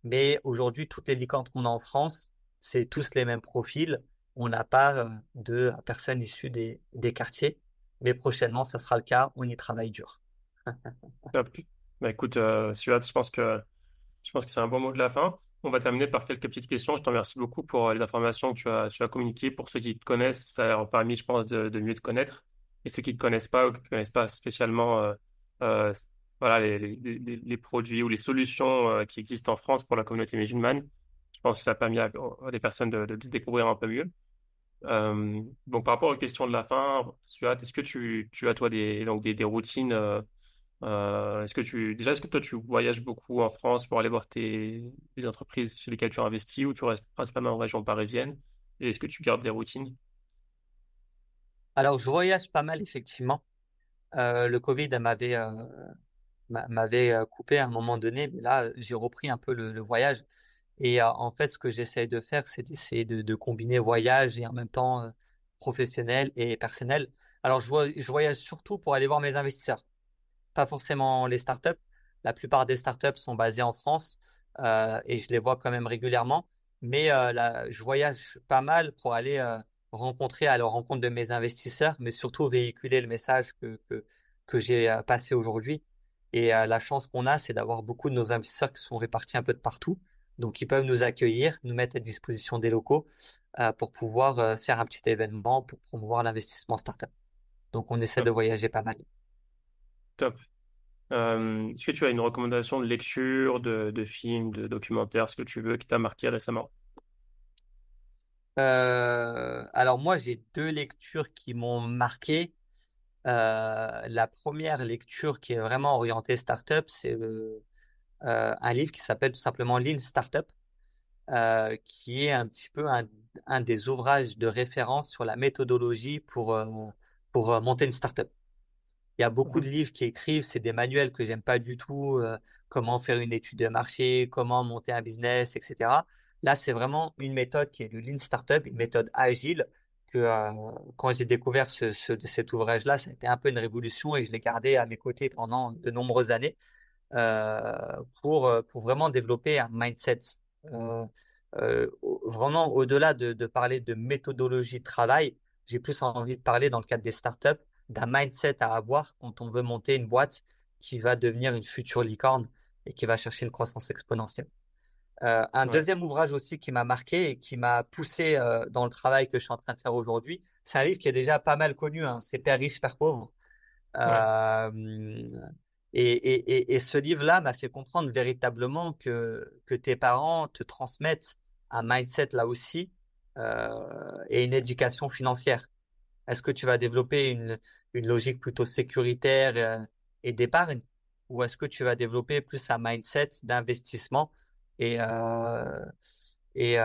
B: Mais aujourd'hui, toutes les licornes qu'on a en France, c'est tous les mêmes profils. On n'a pas de personnes issues des quartiers. Mais prochainement, ça sera le cas. On y travaille dur.
A: Top. Bah, écoute, Suat, je pense que c'est un bon mot de la fin. On va terminer par quelques petites questions. Je te remercie beaucoup pour les informations que tu as communiquées. Pour ceux qui te connaissent, ça leur a permis, je pense, de mieux te connaître. Et ceux qui ne te connaissent pas ou qui ne connaissent pas spécialement euh, voilà, les produits ou les solutions qui existent en France pour la communauté musulmane, je pense que ça a permis à des personnes de découvrir un peu mieux. Donc, par rapport aux questions de la fin, Suat, est-ce que tu as, toi, des routines est-ce que toi, tu voyages beaucoup en France pour aller voir les entreprises chez lesquelles tu as investi ou tu restes principalement en région parisienne? Et est-ce que tu gardes des routines?
B: Alors, je voyage pas mal, effectivement. Le Covid m'avait coupé à un moment donné, mais là, j'ai repris un peu le voyage. Et en fait, ce que j'essaye de faire, c'est d'essayer de combiner voyage et en même temps professionnel et personnel. Alors, je voyage surtout pour aller voir mes investisseurs, pas forcément les startups. La plupart des startups sont basées en France et je les vois quand même régulièrement. Mais là, je voyage pas mal pour aller rencontrer à la rencontre de mes investisseurs, mais surtout véhiculer le message que j'ai passé aujourd'hui. Et la chance qu'on a, c'est d'avoir beaucoup de nos investisseurs qui sont répartis un peu de partout. Donc, ils peuvent nous accueillir, nous mettre à disposition des locaux pour pouvoir faire un petit événement pour promouvoir l'investissement startup. Donc, on essaie de
A: Top.
B: voyager pas mal.
A: Top. Est-ce que tu as une recommandation de lecture, de film, de documentaire, ce que tu veux, qui t'a marqué récemment?
B: Alors moi, j'ai deux lectures qui m'ont marqué. La première lecture qui est vraiment orientée startup, c'est un livre qui s'appelle tout simplement Lean Startup, qui est un petit peu un des ouvrages de référence sur la méthodologie pour monter une startup. Il y a beaucoup de
A: Mhm.
B: livres qui écrivent, c'est des manuels que j'aime pas du tout, comment faire une étude de marché, comment monter un business, etc. Là, c'est vraiment une méthode qui est le Lean Startup, une méthode agile que quand j'ai découvert cet ouvrage-là, ça a été un peu une révolution et je l'ai gardé à mes côtés pendant de nombreuses années pour vraiment développer un mindset. Euh, Vraiment, au-delà de parler de méthodologie de travail, j'ai plus envie de parler dans le cadre des startups d'un mindset à avoir quand on veut monter une boîte qui va devenir une future licorne et qui va chercher une croissance exponentielle. Un
A: Ouais,
B: deuxième ouvrage aussi qui m'a marqué et qui m'a poussé dans le travail que je suis en train de faire aujourd'hui, c'est un livre qui est déjà pas mal connu, hein, c'est Père riche, Père pauvre.
A: ouais,
B: Euh, et ce livre-là m'a fait comprendre véritablement que tes parents te transmettent un mindset là aussi et une éducation financière. Est-ce que tu vas développer une logique plutôt sécuritaire et d'épargne ou est-ce que tu vas développer plus un mindset d'investissement et, euh, et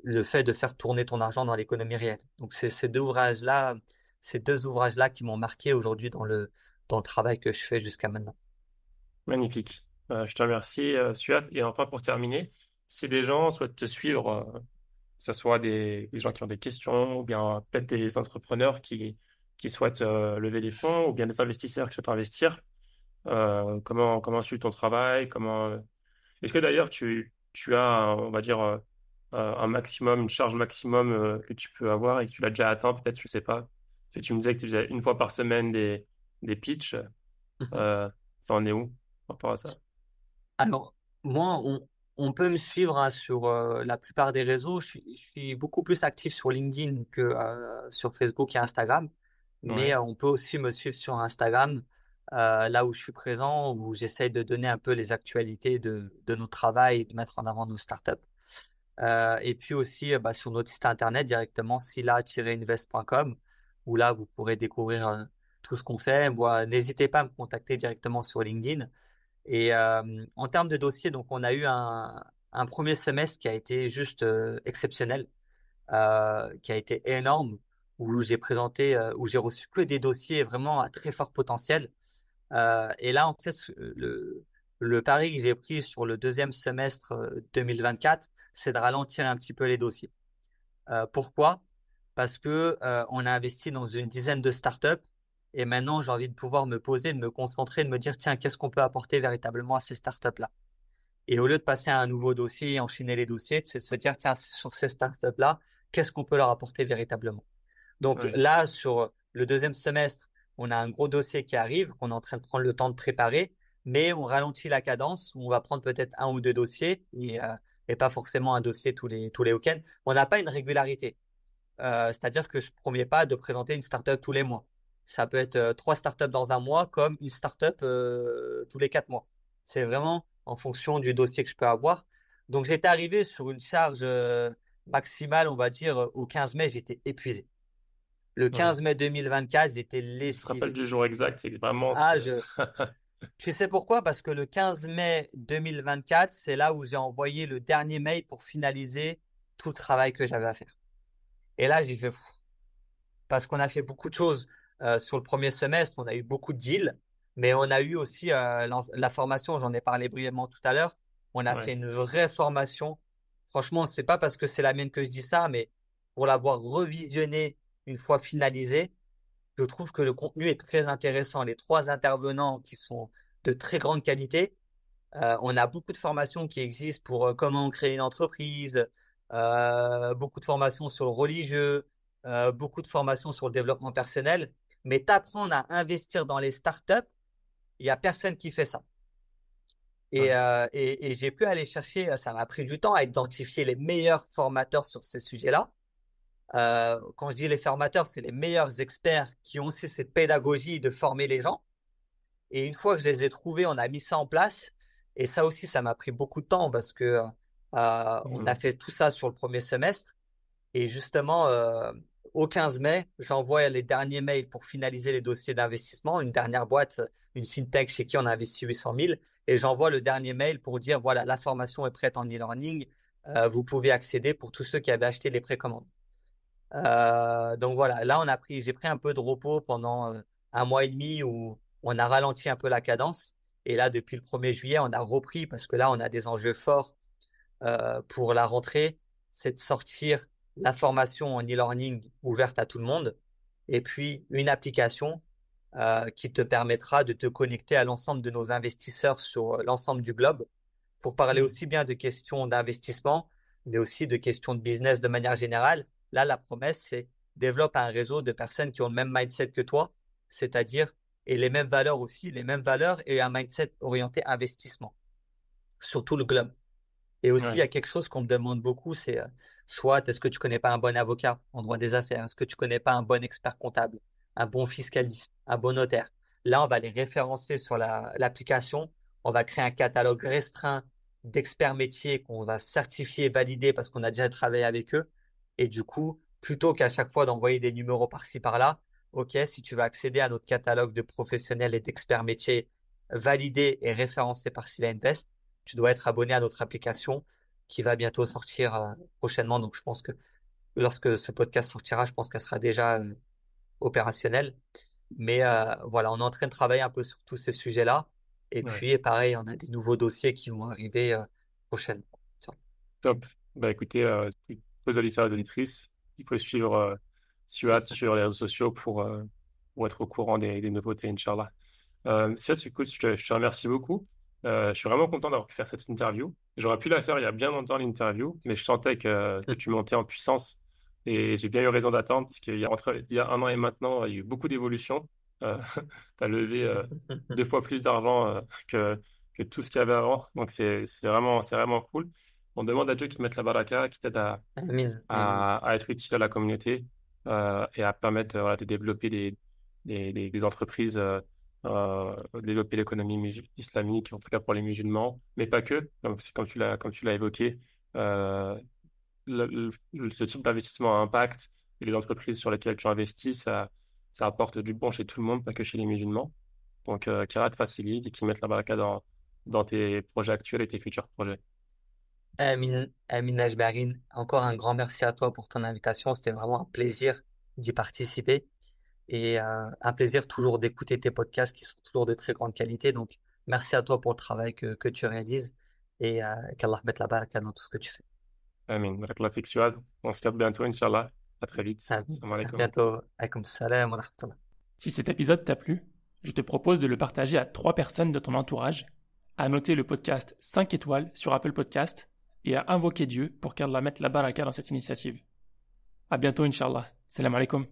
B: le fait de faire tourner ton argent dans l'économie réelle. Donc, c'est ces deux ouvrages-là qui m'ont marqué aujourd'hui dans le travail que je fais jusqu'à maintenant.
A: magnifique. Je te remercie, Suat. Et enfin, pour terminer, si des gens souhaitent te suivre, que ce soit des gens qui ont des questions, ou bien peut-être des entrepreneurs qui souhaitent lever des fonds, ou bien des investisseurs qui souhaitent investir, comment suit ton travail, est-ce que d'ailleurs tu as, on va dire, un maximum, une charge maximum que tu peux avoir et que tu l'as déjà atteint, peut-être, je sais pas. Parce que tu me disais que tu faisais une fois par semaine des pitchs.
B: Mhm.
A: Euh, Ça en est où par rapport à ça?
B: Alors, moi, on peut me suivre hein, sur la plupart des réseaux. Je suis beaucoup plus actif sur LinkedIn que sur Facebook et Instagram. Mais
A: Ouais,
B: on peut aussi me suivre sur Instagram, là où je suis présent, où j'essaye de donner un peu les actualités de nos travails et de mettre en avant nos startups. Et puis aussi bah, sur notre site internet directement, scylla-invest.com, où là, vous pourrez découvrir tout ce qu'on fait. Moi, n'hésitez pas à me contacter directement sur LinkedIn. Et en termes de dossier, donc on a eu un premier semestre qui a été juste exceptionnel, qui a été énorme, où j'ai reçu que des dossiers vraiment à très fort potentiel. Et là, en fait, le pari que j'ai pris sur le deuxième semestre 2024, c'est de ralentir un petit peu les dossiers. Pourquoi? Parce que on a investi dans une dizaine de startups et maintenant j'ai envie de pouvoir me poser, de me concentrer, de me dire tiens, qu'est-ce qu'on peut apporter véritablement à ces startups-là? Et au lieu de passer à un nouveau dossier et enchaîner les dossiers, c'est de se dire tiens, sur ces startups-là, qu'est-ce qu'on peut leur apporter véritablement? Donc
A: ouais,
B: là, sur le deuxième semestre, on a un gros dossier qui arrive, qu'on est en train de prendre le temps de préparer, mais on ralentit la cadence. On va prendre peut-être un ou deux dossiers et pas forcément un dossier tous les week-ends. On n'a pas une régularité. C'est-à-dire que je ne promets pas de présenter une startup tous les mois. Ça peut être trois startups dans un mois comme une startup tous les 4 mois. C'est vraiment en fonction du dossier que je peux avoir. Donc j'étais arrivé sur une charge maximale, on va dire, au 15 mai, j'étais épuisé. Le
A: ouais.
B: 15 mai 2024, j'étais
A: Tu te rappelles
B: lessivé.
A: du jour exact, c'est vraiment...
B: Ah, tu sais pourquoi? Parce que le 15 mai 2024, c'est là où j'ai envoyé le dernier mail pour finaliser tout le travail que j'avais à faire. Et là, j'ai fait fou. Parce qu'on a fait beaucoup de choses sur le premier semestre. On a eu beaucoup de deals, mais on a eu aussi la formation. J'en ai parlé brièvement tout à l'heure. On a fait
A: Ouais,
B: une vraie formation. Franchement, c'est pas parce que c'est la mienne que je dis ça, mais pour l'avoir revisionné une fois finalisé, je trouve que le contenu est très intéressant. Les trois intervenants qui sont de très grande qualité. On a beaucoup de formations qui existent pour comment créer une entreprise, beaucoup de formations sur le religieux, beaucoup de formations sur le développement personnel. Mais t'apprendre à investir dans les startups, il n'y a personne qui fait ça. Et,
A: ouais,
B: euh, et, et j'ai pu aller chercher, ça m'a pris du temps à identifier les meilleurs formateurs sur ces sujets-là. Quand je dis les formateurs, c'est les meilleurs experts qui ont aussi cette pédagogie de former les gens. Et une fois que je les ai trouvés, on a mis ça en place. Et ça aussi, ça m'a pris beaucoup de temps parce que on a
A: mhm,
B: fait tout ça sur le premier semestre. Et justement, au 15 mai, j'envoie les derniers mails pour finaliser les dossiers d'investissement. Une dernière boîte, une fintech chez qui on a investi 800 000. Et j'envoie le dernier mail pour dire, voilà, la formation est prête en e-learning. Vous pouvez accéder pour tous ceux qui avaient acheté les précommandes. Donc voilà, là j'ai pris un peu de repos pendant un mois et demi où on a ralenti un peu la cadence. Et là, depuis le 1er juillet, on a repris parce que là, on a des enjeux forts pour la rentrée. C'est de sortir la formation en e-learning ouverte à tout le monde et puis une application qui te permettra de te connecter à l'ensemble de nos investisseurs sur l'ensemble du globe pour parler
A: mhm.
B: aussi bien de questions d'investissement, mais aussi de questions de business de manière générale. Là, la promesse, c'est développe un réseau de personnes qui ont le même mindset que toi, c'est-à-dire et les mêmes valeurs aussi, les mêmes valeurs et un mindset orienté investissement sur tout le globe. Et aussi, il y
A: Ouais,
B: a quelque chose qu'on me demande beaucoup, c'est soit est-ce que tu connais pas un bon avocat en droit des affaires? Est-ce que tu connais pas un bon expert comptable, un bon fiscaliste, un bon notaire? Là, on va les référencer sur l'application. On va créer un catalogue restreint d'experts métiers qu'on va certifier, valider parce qu'on a déjà travaillé avec eux. Et du coup, plutôt qu'à chaque fois d'envoyer des numéros par-ci par-là, OK, si tu veux accéder à notre catalogue de professionnels et d'experts métiers validés et référencés par Sila Invest, tu dois être abonné à notre application qui va bientôt sortir prochainement. Donc, je pense que lorsque ce podcast sortira, je pense qu'elle sera déjà opérationnelle. Mais voilà, on est en train de travailler un peu sur tous ces sujets-là. Et
A: ouais.
B: puis, pareil, on a des nouveaux dossiers qui vont arriver prochainement.
A: Top. Bah écoutez, aux auditeurs et auditrices, il faut suivre Suat sur les réseaux sociaux pour être au courant des nouveautés, Inch'Allah. Siad, écoute, je te remercie beaucoup. Je suis vraiment content d'avoir pu faire cette interview. J'aurais pu la faire il y a bien longtemps, l'interview, mais je sentais que tu montais en puissance et j'ai bien eu raison d'attendre parce il y a un an et maintenant, il y a eu beaucoup d'évolutions. Tu as levé 2 fois plus d'argent que tout ce qu'il y avait avant. Donc, c'est vraiment cool. On demande à Dieu qu'il te mette la baraka, qu'il t'aide
B: Amin, amin.
A: à être utile à la communauté et à permettre voilà, de développer des entreprises, développer l'économie islamique, en tout cas pour les musulmans, mais pas que, comme tu l'as évoqué. Euh, Ce type d'investissement à impact et les entreprises sur lesquelles tu investis, ça apporte du bon chez tout le monde, pas que chez les musulmans. Donc, qu'Allah te facilite et qu'ils mettent la baraka dans tes projets actuels et tes futurs projets.
B: Amin, Amin Ajbarin. Encore un grand merci à toi pour ton invitation. C'était vraiment un plaisir d'y participer et un plaisir toujours d'écouter tes podcasts qui sont toujours de très grande qualité. Donc, merci à toi pour le travail que tu réalises et qu'Allah mette la baraka dans tout ce que tu fais.
A: Amin. Barakallah fik, Suad. On se capte bientôt, Inch'Allah. À très vite.
B: Amin.
A: Salam
B: À
A: alaikum.
B: bientôt. Alaykoum salam wa rahmatullah.
C: Si cet épisode t'a plu, je te propose de le partager à 3 personnes de ton entourage, à noter le podcast 5 étoiles sur Apple Podcast et à invoquer Dieu pour qu'Allah mette la baraka dans cette initiative. À bientôt, Inch'Allah. Salam alaikum.